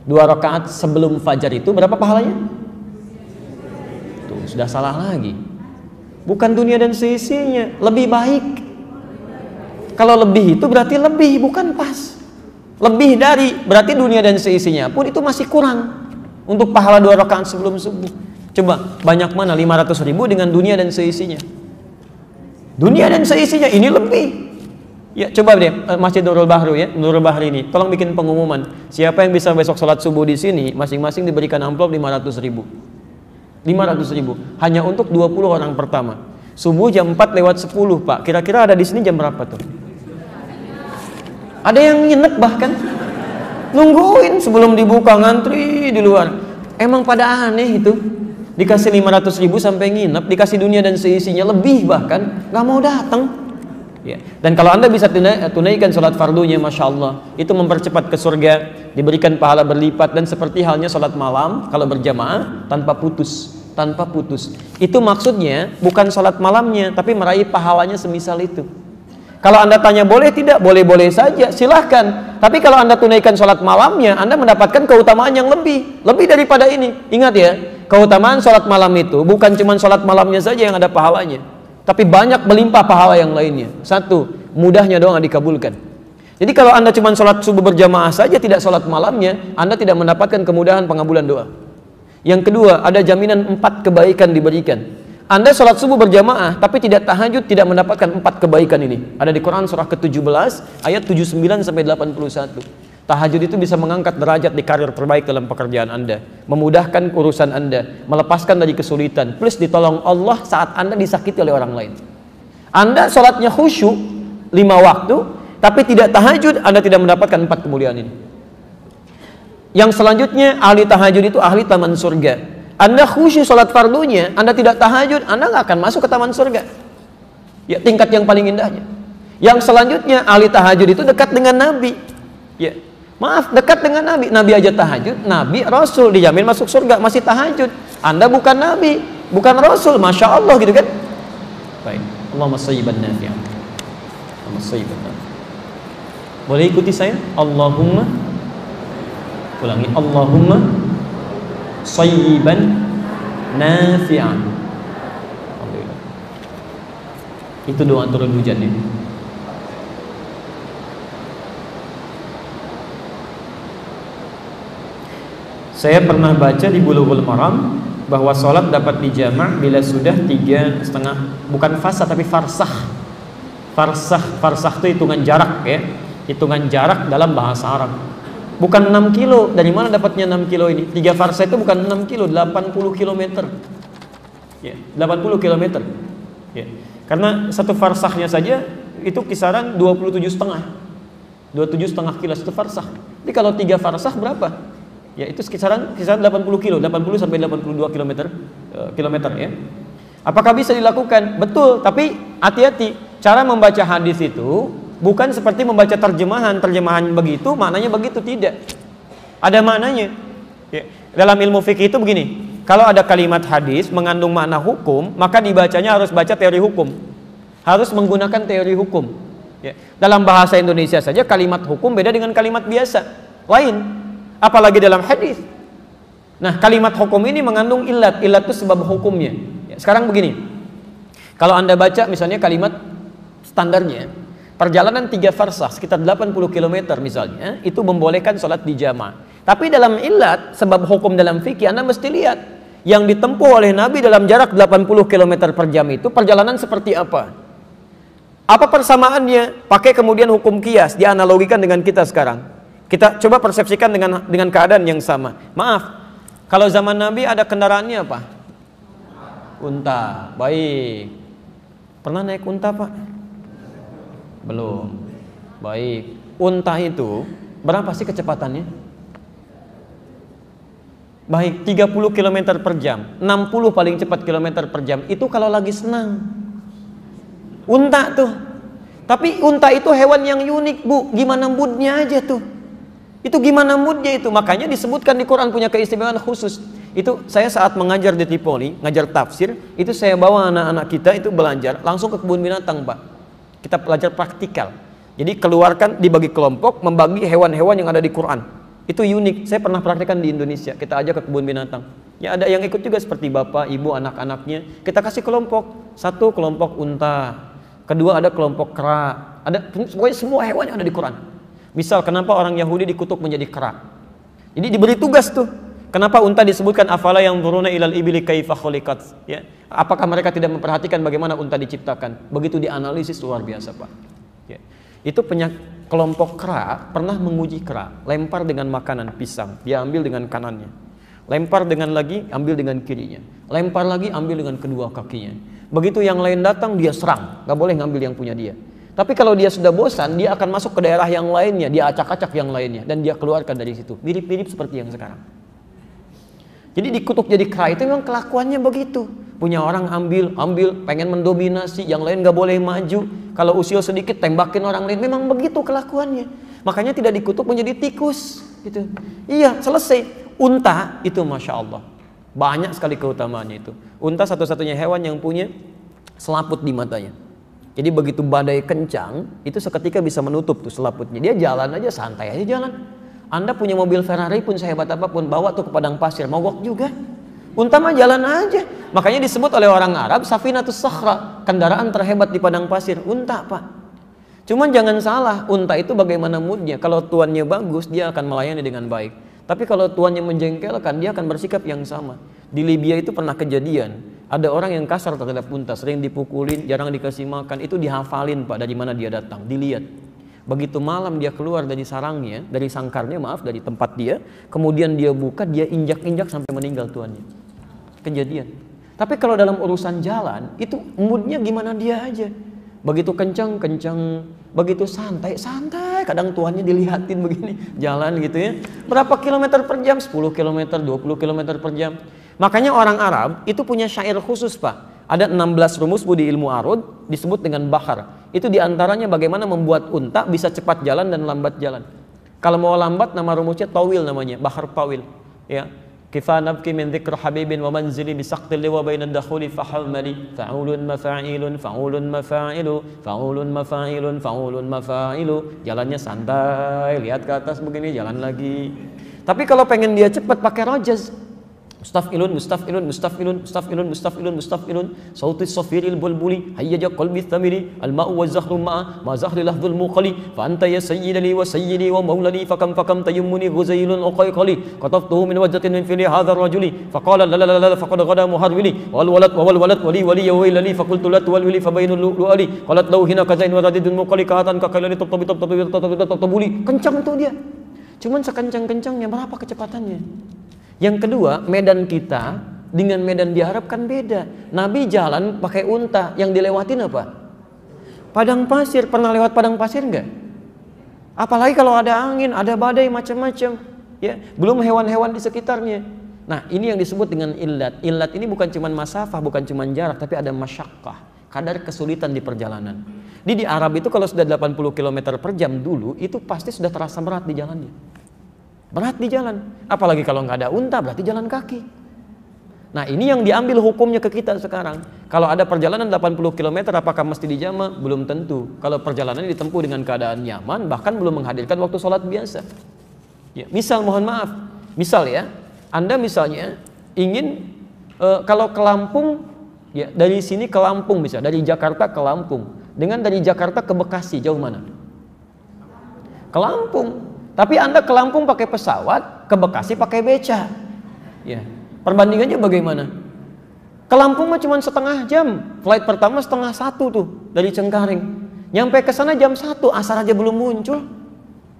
2 rakaat sebelum fajar itu berapa pahalanya? Tuh, sudah salah lagi. Bukan dunia dan seisinya, lebih baik. Kalau lebih itu berarti lebih, bukan pas. Lebih dari, berarti dunia dan seisinya pun itu masih kurang untuk pahala 2 rakaat sebelum subuh. Coba, banyak mana 500.000 dengan dunia dan seisinya? Dunia dan seisinya ini lebih. Ya, coba deh Masjid Nurul Bahru ya, Nurul Bahri ini, tolong bikin pengumuman. Siapa yang bisa besok sholat subuh di sini, masing-masing diberikan amplop 500.000. 500.000 hanya untuk 20 orang pertama. Subuh jam 4:10 Pak. Kira-kira ada di sini jam berapa tuh? Ada yang nginep bahkan nungguin sebelum dibuka, ngantri di luar. Emang pada aneh itu. Dikasih 500.000 sampai nginep, dikasih dunia dan seisinya lebih bahkan nggak mau datang. Ya. Dan kalau Anda bisa tunaikan sholat fardunya, Masya Allah, itu mempercepat ke surga, diberikan pahala berlipat, dan seperti halnya sholat malam kalau berjamaah tanpa putus. Itu maksudnya bukan sholat malamnya, tapi meraih pahalanya semisal itu. Kalau Anda tanya boleh tidak, boleh-boleh saja, silahkan. Tapi kalau Anda tunaikan sholat malamnya, Anda mendapatkan keutamaan yang lebih daripada ini. Ingat ya, keutamaan sholat malam itu bukan cuma sholat malamnya saja yang ada pahalanya, tapi banyak melimpah pahala yang lainnya. Satu, mudahnya doa dikabulkan. Jadi kalau Anda cuma sholat subuh berjamaah saja, tidak sholat malamnya, Anda tidak mendapatkan kemudahan pengabulan doa. Yang kedua, ada jaminan 4 kebaikan diberikan. Anda sholat subuh berjamaah tapi tidak tahajud, tidak mendapatkan 4 kebaikan ini. Ada di Quran surah ke-17 ayat 79 sampai 81. Tahajud itu bisa mengangkat derajat di karir terbaik dalam pekerjaan Anda, memudahkan urusan Anda, melepaskan dari kesulitan, plus ditolong Allah saat Anda disakiti oleh orang lain. Anda sholatnya khusyuk 5 waktu tapi tidak tahajud, Anda tidak mendapatkan 4 kemuliaan ini. Yang selanjutnya, ahli tahajud itu ahli taman surga. Anda khusyuk sholat fardunya, Anda tidak tahajud, Anda nggak akan masuk ke taman surga. Ya, tingkat yang paling indahnya. Yang selanjutnya, ahli tahajud itu dekat dengan Nabi. Ya, maaf, dekat dengan Nabi. Nabi aja tahajud, Nabi, Rasul dijamin masuk surga, masih tahajud. Anda bukan Nabi, bukan Rasul, Masya Allah gitu kan? Baik, Allahumma sayyiban nafi'an. Allahumma sayyiban nafi'an. Boleh ikuti saya? Allahumma, ulangi, Allahumma sayyiban nafi'an. Alhamdulillah. Itu doa turun hujan ya. Saya pernah baca di Bulughul Maram bahwa sholat dapat dijamak bila sudah 3,5, bukan fasa tapi farsah. Farsah itu hitungan jarak ya, hitungan jarak dalam bahasa Arab. Bukan 6 kilo, dari mana dapatnya 6 kilo ini? 3 farsah itu bukan 6 kilo, 80 kilometer. Ya, 80 kilometer. Ya. Karena satu farsahnya saja itu kisaran 27,5. 27,5 kilo satu farsah. Jadi kalau 3 farsah berapa? Ya, itu kisaran 80 kilo, 80 sampai 82 kilometer ya. Apakah bisa dilakukan? Betul, tapi hati-hati. Cara membaca hadis itu bukan seperti membaca terjemahan begitu, maknanya begitu, tidak. Ada maknanya. Ya. Dalam ilmu fikih itu begini, kalau ada kalimat hadis mengandung makna hukum, maka dibacanya harus baca teori hukum. Harus menggunakan teori hukum. Ya. Dalam bahasa Indonesia saja kalimat hukum beda dengan kalimat biasa. Lain. Apalagi dalam hadis. Nah, kalimat hukum ini mengandung ilat itu sebab hukumnya. Ya. Sekarang begini, kalau Anda baca misalnya kalimat standarnya, perjalanan 3 farsah sekitar 80 km misalnya, itu membolehkan sholat di jamaah. Tapi dalam ilat, sebab hukum dalam fikih, Anda mesti lihat yang ditempuh oleh Nabi dalam jarak 80 km per jam itu perjalanan seperti apa? Apa persamaannya? Pakai kemudian hukum kias, dianalogikan dengan kita sekarang. Kita coba persepsikan dengan keadaan yang sama. Maaf, kalau zaman Nabi ada kendaraannya apa? Unta. Baik. Pernah naik unta, Pak? Belum. Baik. Unta itu berapa sih kecepatannya? Baik, 30 km per jam, 60 paling cepat kilometer per jam. Itu kalau lagi senang. Unta tuh. Tapi unta itu hewan yang unik, Bu. Gimana moodnya aja tuh. Itu gimana moodnya itu. Makanya disebutkan di Quran punya keistimewaan khusus. Itu saya saat mengajar di Tripoli, ngajar tafsir, itu saya bawa anak-anak kita itu belajar langsung ke kebun binatang, Pak. Kita belajar praktikal. Jadi keluarkan, dibagi kelompok, membagi hewan-hewan yang ada di Quran. Itu unik. Saya pernah praktikkan di Indonesia. Kita ajak ke kebun binatang. Ya ada yang ikut juga seperti bapak, ibu, anak-anaknya. Kita kasih kelompok. Satu kelompok unta. Kedua ada kelompok kera. Ada pokoknya semua hewan yang ada di Quran. Misal kenapa orang Yahudi dikutuk menjadi kera? Jadi diberi tugas tuh. Kenapa unta disebutkan afala yang turuna ilal ibili kaifa khuliqat, ya? Apakah mereka tidak memperhatikan bagaimana unta diciptakan? Begitu dianalisis luar biasa, Pak. Ya. Itu kelompok kera pernah menguji kera, lempar dengan makanan pisang, dia ambil dengan kanannya. Lempar dengan lagi, ambil dengan kirinya. Lempar lagi, ambil dengan kedua kakinya. Begitu yang lain datang, dia serang, nggak boleh ngambil yang punya dia. Tapi kalau dia sudah bosan, dia akan masuk ke daerah yang lainnya, dia acak-acak yang lainnya, dan dia keluarkan dari situ. Mirip-mirip seperti yang sekarang. Jadi dikutuk jadi kera itu memang kelakuannya begitu. Punya orang ambil, pengen mendominasi, yang lain nggak boleh maju. Kalau usil sedikit tembakin orang lain, memang begitu kelakuannya. Makanya tidak dikutuk menjadi tikus, gitu. Iya, selesai. Unta itu masya Allah banyak sekali keutamaannya itu. Unta satu-satunya hewan yang punya selaput di matanya. Jadi begitu badai kencang, itu seketika bisa menutup tuh selaputnya. Dia jalan aja santai aja jalan. Anda punya mobil Ferrari pun sehebat apapun, bawa tuh ke padang pasir, mogok juga. Unta mah jalan aja. Makanya disebut oleh orang Arab Safinatus Sakhra, kendaraan terhebat di padang pasir. Unta, Pak. Cuman jangan salah, unta itu bagaimana moodnya. Kalau tuannya bagus, dia akan melayani dengan baik. Tapi kalau tuannya menjengkelkan, dia akan bersikap yang sama. Di Libya itu pernah kejadian, ada orang yang kasar terhadap unta, sering dipukulin, jarang dikasih makan. Itu dihafalin, Pak, dari mana dia datang, dilihat. Begitu malam dia keluar dari sarangnya, dari sangkarnya, dari tempat dia, kemudian dia buka, dia injak-injak sampai meninggal tuannya. Kejadian. Tapi kalau dalam urusan jalan, itu moodnya gimana dia aja. Begitu kencang, begitu santai, kadang tuannya dilihatin begini, jalan gitu ya. Berapa kilometer per jam? 10 kilometer, 20 kilometer per jam. Makanya orang Arab itu punya syair khusus, Pak. Ada 16 rumus budi ilmu arud, disebut dengan bahar. Itu diantaranya bagaimana membuat unta bisa cepat jalan dan lambat jalan. Kalau mau lambat, nama rumusnya tawil namanya, bahar tawil. Ya. Kifa nabki min dzikr habibin wa manzili bi saqtil liwa bainad dakhuli fahamali fa'ulun mafa'ilun fa'ulun mafa'ilu fa'ulun mafa'ilun fa'ulun mafa'ilu. Jalannya santai, lihat ke atas begini, jalan lagi. Tapi kalau pengen dia cepat pakai rajaz. Mustaf'ilun mustaf'ilun mustaf'ilun mustaf'ilun mustaf'ilun mustaf'ilun sauti safiril bulbuli hayyaja qalbi thamiri al-ma'u wa zahru ma'a ma zahri lahdhul muqali fa anta ya sayyidali wa sayyidi wa maulani fakam tayammuni ghuzailun uqayqali qatabtuhu min wajhatin min fili hadha ar-rajuli faqala la la la faqad ghada muharwili wal walad wali ya wailali faqultu la tuwalwili fa bainul lu'ali qalat law hina kazain wa radidun muqali kahatan ka kailani tabuli. Kencang tuh dia. Cuman sekencang-kencangnya berapa kecepatannya? Yang kedua, medan kita dengan medan diharapkan beda. Nabi jalan pakai unta, yang dilewatin apa? Padang pasir. Pernah lewat padang pasir enggak? Apalagi kalau ada angin, ada badai macam-macam, ya. Belum hewan-hewan di sekitarnya. Nah, ini yang disebut dengan illat. Illat ini bukan cuma masafah, bukan cuma jarak, tapi ada masyaqqah, kadar kesulitan di perjalanan. Di Arab itu kalau sudah 80 km per jam dulu, itu pasti sudah terasa berat di jalannya. Berat di jalan, apalagi kalau nggak ada unta berarti jalan kaki. Nah, ini yang diambil hukumnya ke kita sekarang. Kalau ada perjalanan 80 km apakah mesti dijama? Belum tentu. Kalau perjalanan ditempuh dengan keadaan nyaman, bahkan belum menghadirkan waktu sholat biasa. Ya, misal mohon maaf, misal ya, Anda misalnya ingin kalau ke Lampung, ya dari sini ke Lampung bisa, dari Jakarta ke Lampung, dengan dari Jakarta ke Bekasi jauh mana? Ke Lampung. Tapi Anda ke Lampung pakai pesawat, ke Bekasi pakai beca. Ya. Perbandingannya bagaimana? Ke Lampung mah cuma setengah jam. Flight pertama setengah 1 tuh dari Cengkareng. Nyampe ke sana jam 1, asar aja belum muncul.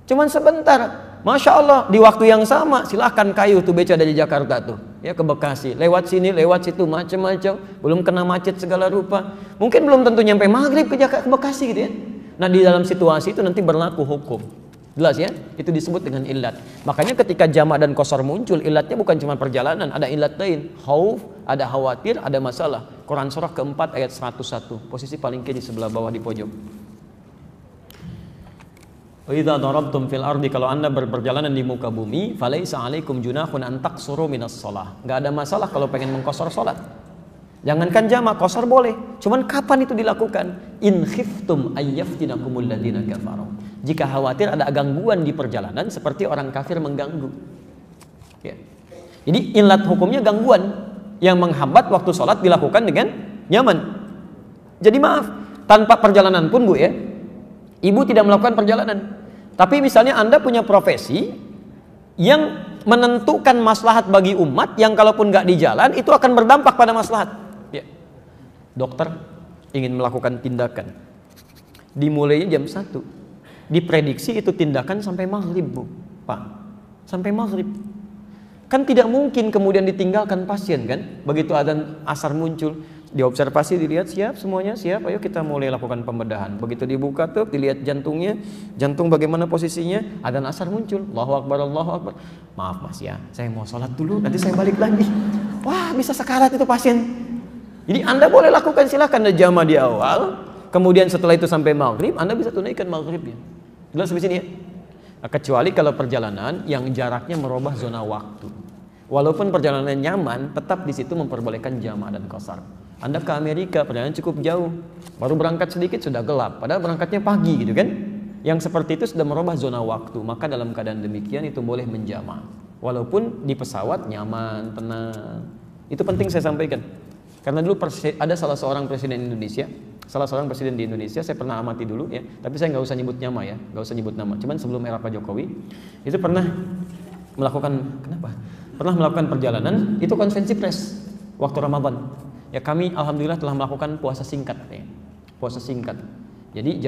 Cuman sebentar. Masya Allah, di waktu yang sama silahkan kayu tuh beca dari Jakarta tuh, ya ke Bekasi. Lewat sini, lewat situ, macam-macam. Belum kena macet segala rupa. Mungkin belum tentu nyampe maghrib ke Bekasi gitu ya. Nah, di dalam situasi itu nanti berlaku hukum. Jelas ya, itu disebut dengan illat. Makanya ketika jamak dan qasar muncul, illatnya bukan cuma perjalanan, ada illat lain. Khauf, ada khawatir, ada masalah. Quran surah keempat ayat 101, posisi paling kiri sebelah bawah di pojok. Wa idza darabtum fil ardi, kalau Anda berperjalanan di muka bumi, falaisa alaikum junahun an taqsuru minas shalah. Enggak ada masalah kalau pengen mengqasar salat. Jangankan jamak, qasar boleh. Cuman kapan itu dilakukan? In khiftum ayyaftinakumul ladzina kafaru. Jika khawatir ada gangguan di perjalanan seperti orang kafir mengganggu. Ya. Jadi illat hukumnya gangguan yang menghambat waktu sholat dilakukan dengan nyaman. Jadi maaf, tanpa perjalanan pun Bu ya, Ibu tidak melakukan perjalanan. Tapi misalnya Anda punya profesi yang menentukan maslahat bagi umat, yang kalaupun nggak di jalan itu akan berdampak pada maslahat. Ya. Dokter ingin melakukan tindakan, dimulainya jam 1, diprediksi itu tindakan sampai maghrib, Bu, Pak, sampai maghrib. Kan tidak mungkin kemudian ditinggalkan pasien kan? Begitu adzan asar muncul, diobservasi, dilihat siap semuanya, siap, ayo kita mulai lakukan pembedahan. Begitu dibuka tuh, dilihat jantungnya, jantung bagaimana posisinya, adzan asar muncul, Allahu Akbar, Allahu Akbar. Maaf Mas ya, saya mau sholat dulu, nanti saya balik lagi. Wah, bisa sekarat itu pasien. Jadi Anda boleh lakukan, silakan jamaah di awal, kemudian setelah itu sampai maghrib, Anda bisa tunaikan maghribnya. Jelas di sini ya? Kecuali kalau perjalanan yang jaraknya merubah zona waktu. Walaupun perjalanan nyaman, tetap di situ memperbolehkan jamaah dan qasar. Anda ke Amerika, perjalanan cukup jauh, baru berangkat sedikit sudah gelap, padahal berangkatnya pagi gitu kan? Yang seperti itu sudah merubah zona waktu, maka dalam keadaan demikian itu boleh menjamaah. Walaupun di pesawat nyaman, tenang. Itu penting saya sampaikan. Karena dulu ada salah seorang presiden di Indonesia, saya pernah amati dulu ya, tapi saya nggak usah nyebut nama ya, nggak usah nyebut nama. Cuman sebelum era Pak Jokowi, itu pernah melakukan perjalanan, itu konferensi pers waktu Ramadan. Ya kami alhamdulillah telah melakukan puasa singkat ya, puasa singkat. Jadi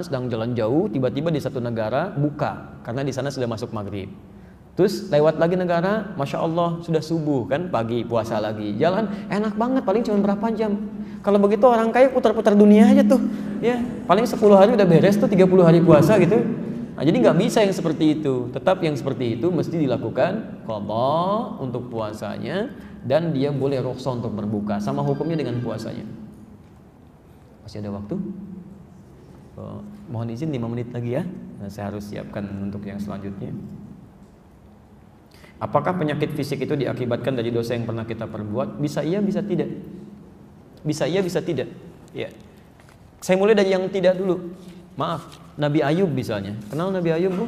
sedang jalan jauh, tiba-tiba di satu negara buka, karena di sana sudah masuk maghrib. Terus lewat lagi negara, Masya Allah sudah subuh kan, pagi puasa lagi. Jalan enak banget, paling cuma berapa jam. Kalau begitu orang kaya putar-putar dunia aja tuh, ya paling 10 hari udah beres tuh, 30 hari puasa gitu. Nah, jadi nggak bisa yang seperti itu. Tetap yang seperti itu mesti dilakukan qadha untuk puasanya, dan dia boleh rukhsah untuk berbuka, sama hukumnya dengan puasanya. Masih ada waktu? Mohon izin 5 menit lagi ya. Nah, saya harus siapkan untuk yang selanjutnya. Apakah penyakit fisik itu diakibatkan dari dosa yang pernah kita perbuat? Bisa iya, bisa tidak. Bisa iya, bisa tidak. Ya. Saya mulai dari yang tidak dulu. Maaf, Nabi Ayub misalnya. Kenal Nabi Ayub, Bu?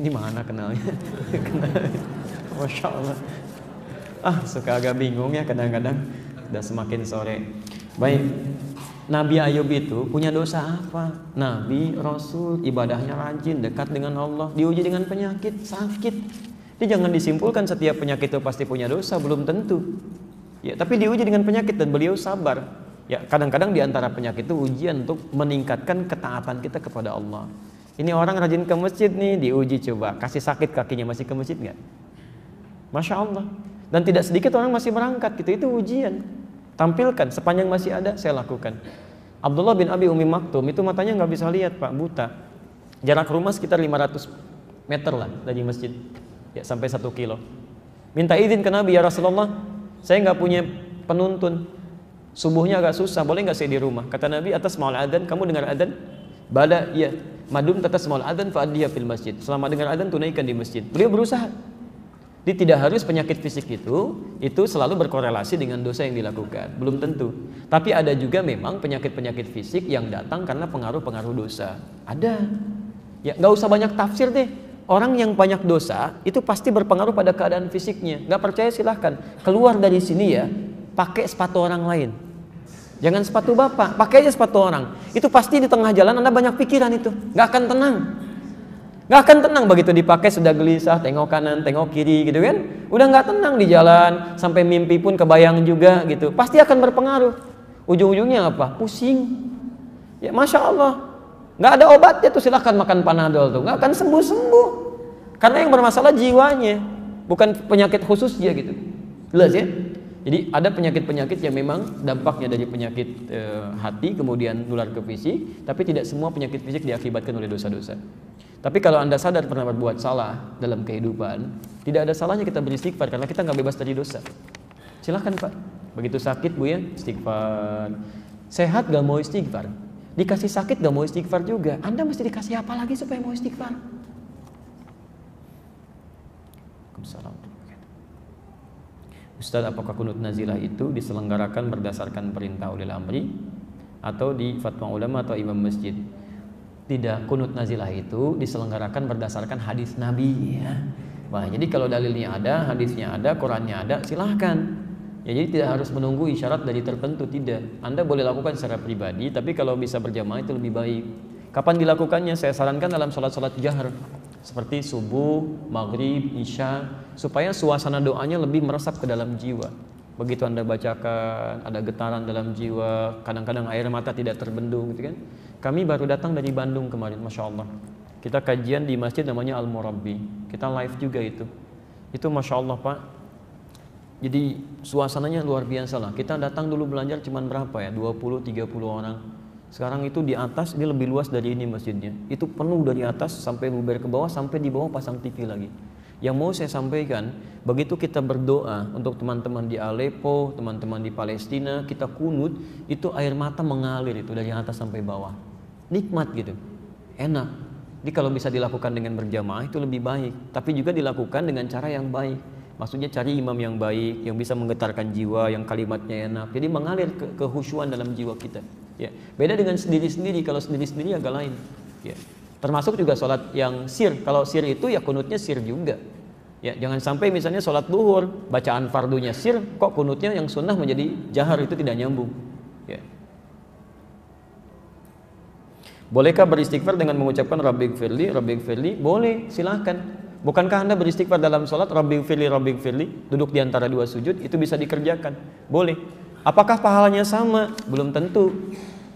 Di mana kenalnya? Masya Allah. Suka agak bingung ya kadang-kadang. Udah semakin sore. Baik. Nabi Ayub itu punya dosa apa? Nabi, Rasul, ibadahnya rajin, dekat dengan Allah, diuji dengan penyakit, sakit. Jadi jangan disimpulkan setiap penyakit itu pasti punya dosa, belum tentu. Ya, tapi diuji dengan penyakit dan beliau sabar. Ya, kadang-kadang di antara penyakit itu ujian untuk meningkatkan ketaatan kita kepada Allah. Ini orang rajin ke masjid nih, diuji coba, kasih sakit kakinya, masih ke masjid nggak? Masya Allah. Dan tidak sedikit orang masih berangkat gitu, itu ujian. Tampilkan, sepanjang masih ada, saya lakukan. Abdullah bin Abi Umi Maktum itu matanya nggak bisa lihat, Pak, buta. Jarak rumah sekitar 500 meter lah dari masjid, ya sampai 1 kilo. Minta izin ke Nabi, ya Rasulullah, saya nggak punya penuntun, subuhnya agak susah, boleh nggak saya di rumah? Kata Nabi, atas ma'al adzan, kamu dengar adzan? Bala, iya. Madum tatas ma'al adzan fa'adiyah fil masjid. Selama dengar adzan tunaikan di masjid. Beliau berusaha. Jadi tidak harus penyakit fisik itu selalu berkorelasi dengan dosa yang dilakukan, belum tentu. Tapi ada juga memang penyakit-penyakit fisik yang datang karena pengaruh-pengaruh dosa. Ada. Ya nggak usah banyak tafsir deh. Orang yang banyak dosa itu pasti berpengaruh pada keadaan fisiknya. Nggak percaya silahkan keluar dari sini ya, pakai sepatu orang lain. Jangan sepatu bapak, pakai aja sepatu orang. Itu pasti di tengah jalan Anda banyak pikiran itu, nggak akan tenang. Nggak akan tenang begitu dipakai, sudah gelisah, tengok kanan, tengok kiri gitu kan. Udah nggak tenang di jalan, sampai mimpi pun kebayang juga gitu. Pasti akan berpengaruh. Ujung-ujungnya apa? Pusing. Ya Masya Allah. Nggak ada obatnya tuh, silahkan makan Panadol tuh. Nggak akan sembuh-sembuh. Karena yang bermasalah jiwanya, bukan penyakit khususnya gitu. Jelas ya? Jadi ada penyakit-penyakit yang memang dampaknya dari penyakit hati kemudian nular ke fisik, tapi tidak semua penyakit fisik diakibatkan oleh dosa-dosa. Tapi kalau Anda sadar pernah berbuat salah dalam kehidupan, tidak ada salahnya kita beristighfar karena kita nggak bebas dari dosa. Silahkan Pak, begitu sakit Bu ya, istighfar. Sehat gak mau istighfar, dikasih sakit gak mau istighfar juga. Anda mesti dikasih apa lagi supaya mau istighfar? Ustaz, apakah kunut nazilah itu diselenggarakan berdasarkan perintah ulil amri atau di fatwa ulama atau imam masjid? Tidak, kunut nazilah itu diselenggarakan berdasarkan hadis Nabi ya. Wah, jadi kalau dalilnya ada, hadisnya ada, Qurannya ada, silahkan. Ya, jadi tidak harus menunggu isyarat dari tertentu, tidak. Anda boleh lakukan secara pribadi, tapi kalau bisa berjamaah itu lebih baik. Kapan dilakukannya? Saya sarankan dalam sholat-sholat jahar seperti subuh, maghrib, isya, supaya suasana doanya lebih meresap ke dalam jiwa. Begitu Anda bacakan, ada getaran dalam jiwa, kadang-kadang air mata tidak terbendung gitu kan. Kami baru datang dari Bandung kemarin, Masya Allah. Kita kajian di masjid namanya Al-Murabbi. Kita live juga itu. Itu Masya Allah Pak. Jadi suasananya luar biasa lah. Kita datang dulu belajar cuman berapa ya? 20-30 orang. Sekarang itu di atas, ini lebih luas dari ini masjidnya. Itu penuh dari atas sampai luber ke bawah, sampai di bawah pasang TV lagi. Yang mau saya sampaikan, begitu kita berdoa untuk teman-teman di Aleppo, teman-teman di Palestina, kita kunut, itu air mata mengalir itu dari atas sampai bawah. Nikmat gitu, enak. Jadi kalau bisa dilakukan dengan berjamaah itu lebih baik, tapi juga dilakukan dengan cara yang baik. Maksudnya cari imam yang baik, yang bisa menggetarkan jiwa, yang kalimatnya enak. Jadi mengalir kehusyuan dalam jiwa kita. Ya, beda dengan sendiri-sendiri. Kalau sendiri-sendiri agak lain. Ya. Termasuk juga sholat yang sir. Kalau sir itu ya kunutnya sir juga. Ya, jangan sampai misalnya sholat duhur, bacaan fardunya sir, kok kunutnya yang sunnah menjadi jahar, itu tidak nyambung. Ya. Bolehkah beristighfar dengan mengucapkan Rabbighfirli, Rabbighfirli? Boleh, silahkan. Bukankah Anda beristighfar dalam sholat Rabbighfirli, Rabbighfirli? Duduk di antara dua sujud, itu bisa dikerjakan. Boleh. Apakah pahalanya sama? Belum tentu.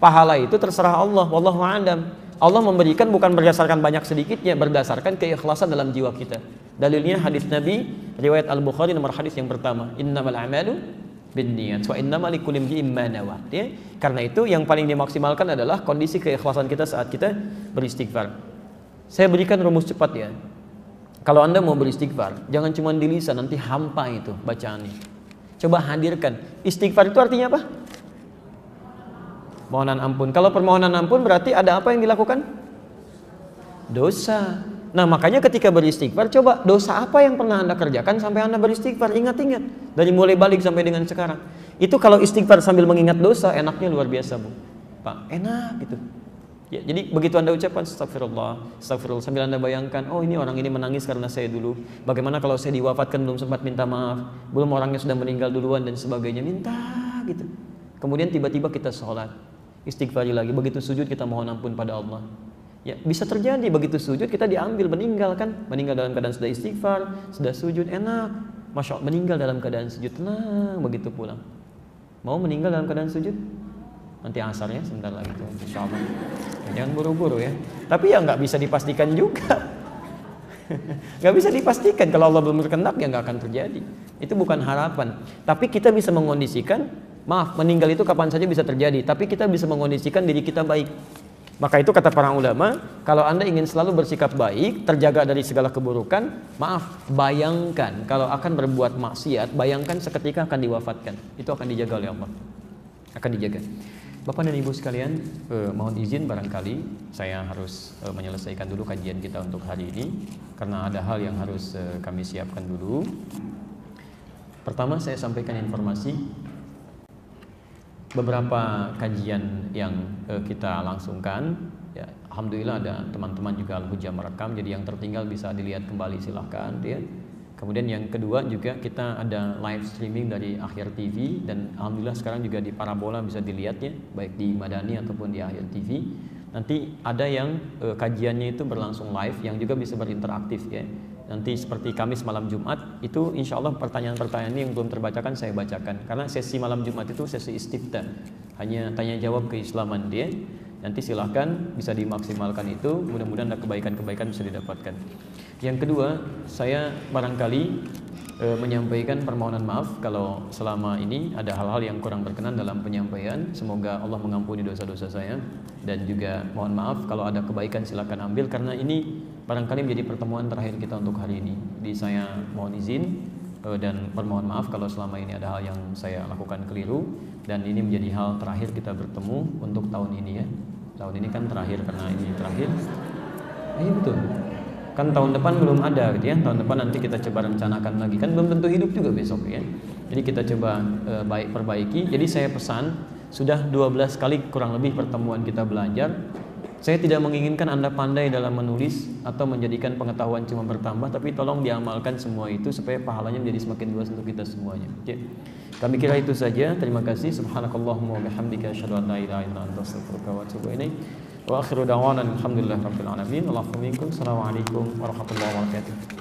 Pahala itu terserah Allah, wallahu a'lam. Allah memberikan bukan berdasarkan banyak sedikitnya, berdasarkan keikhlasan dalam jiwa kita. Dalilnya hadis Nabi riwayat Al-Bukhari nomor hadis yang pertama, innamal a'malu binniyat wa innamal likulli imrin ma nawa. Ya, karena itu yang paling dimaksimalkan adalah kondisi keikhlasan kita saat kita beristighfar. Saya berikan rumus cepat ya. Kalau Anda mau beristighfar, jangan cuma di lisan, nanti hampa itu bacaannya. Coba hadirkan. Istighfar itu artinya apa? Mohonan ampun. Kalau permohonan ampun berarti ada apa yang dilakukan? Dosa. Nah makanya ketika beristighfar, coba dosa apa yang pernah Anda kerjakan sampai Anda beristighfar? Ingat-ingat. Dari mulai balik sampai dengan sekarang. Itu kalau istighfar sambil mengingat dosa, enaknya luar biasa Bu. Pak, enak gitu. Ya, jadi begitu Anda ucapkan astagfirullah, astagfirullah, sambil Anda bayangkan, oh ini orang ini menangis karena saya dulu. Bagaimana kalau saya diwafatkan belum sempat minta maaf, belum orangnya sudah meninggal duluan dan sebagainya, minta gitu. Kemudian tiba-tiba kita sholat, istighfari lagi, begitu sujud kita mohon ampun pada Allah. Ya, bisa terjadi begitu sujud kita diambil, meninggal kan, meninggal dalam keadaan sudah istighfar, sudah sujud, enak. Masya Allah, meninggal dalam keadaan sujud, tenang begitu pulang. Mau meninggal dalam keadaan sujud? Nanti asarnya sebentar lagi tuh, insya Allah. Ya, jangan buru-buru ya. Tapi ya nggak bisa dipastikan juga. Nggak bisa dipastikan, kalau Allah belum berkehendak ya nggak akan terjadi. Itu bukan harapan. Tapi kita bisa mengondisikan, maaf, meninggal itu kapan saja bisa terjadi. Tapi kita bisa mengondisikan diri kita baik. Maka itu kata para ulama, kalau Anda ingin selalu bersikap baik, terjaga dari segala keburukan, maaf, bayangkan kalau akan berbuat maksiat, bayangkan seketika akan diwafatkan. Itu akan dijaga oleh Allah. Akan dijaga. Bapak dan Ibu sekalian, mohon izin barangkali saya harus menyelesaikan dulu kajian kita untuk hari ini karena ada hal yang harus kami siapkan dulu. Pertama saya sampaikan informasi beberapa kajian yang kita langsungkan. Ya, alhamdulillah ada teman-teman juga Al-Hujjah merekam, jadi yang tertinggal bisa dilihat kembali silahkan ya. Kemudian yang kedua juga kita ada live streaming dari Akhir TV dan alhamdulillah sekarang juga di Parabola bisa dilihatnya baik di Madani ataupun di Akhir TV. Nanti ada yang kajiannya itu berlangsung live yang juga bisa berinteraktif ya. Nanti seperti Kamis malam Jumat itu insya Allah pertanyaan-pertanyaan ini yang belum terbacakan saya bacakan karena sesi malam Jumat itu sesi istiftah, hanya tanya jawab keislaman dia. Nanti silahkan bisa dimaksimalkan itu, mudah-mudahan ada kebaikan-kebaikan bisa didapatkan. Yang kedua, saya barangkali menyampaikan permohonan maaf kalau selama ini ada hal-hal yang kurang berkenan dalam penyampaian. Semoga Allah mengampuni dosa-dosa saya dan juga mohon maaf kalau ada kebaikan silakan ambil karena ini barangkali menjadi pertemuan terakhir kita untuk hari ini. Jadi saya mohon izin dan permohon maaf kalau selama ini ada hal yang saya lakukan keliru dan ini menjadi hal terakhir kita bertemu untuk tahun ini ya. Tahun ini kan terakhir karena ini terakhir. Iya betul. Kan tahun depan belum ada gitu ya. Tahun depan nanti kita coba rencanakan lagi. Kan belum tentu hidup juga besok ya. Jadi kita coba perbaiki. Jadi saya pesan sudah 12 kali kurang lebih pertemuan kita belajar. Saya tidak menginginkan Anda pandai dalam menulis atau menjadikan pengetahuan cuma bertambah, tapi tolong diamalkan semua itu supaya pahalanya menjadi semakin luas untuk kita semuanya. Oke. Kami kira itu saja. Terima kasih. Subhanakallahumma wa bihamdika asyhadu an la ilaha illa anta astaghfiruka wa atubu ilaik. Wa akhiru da'wana alhamdulillahirabbil alamin. Assalamualaikum warahmatullahi wabarakatuh.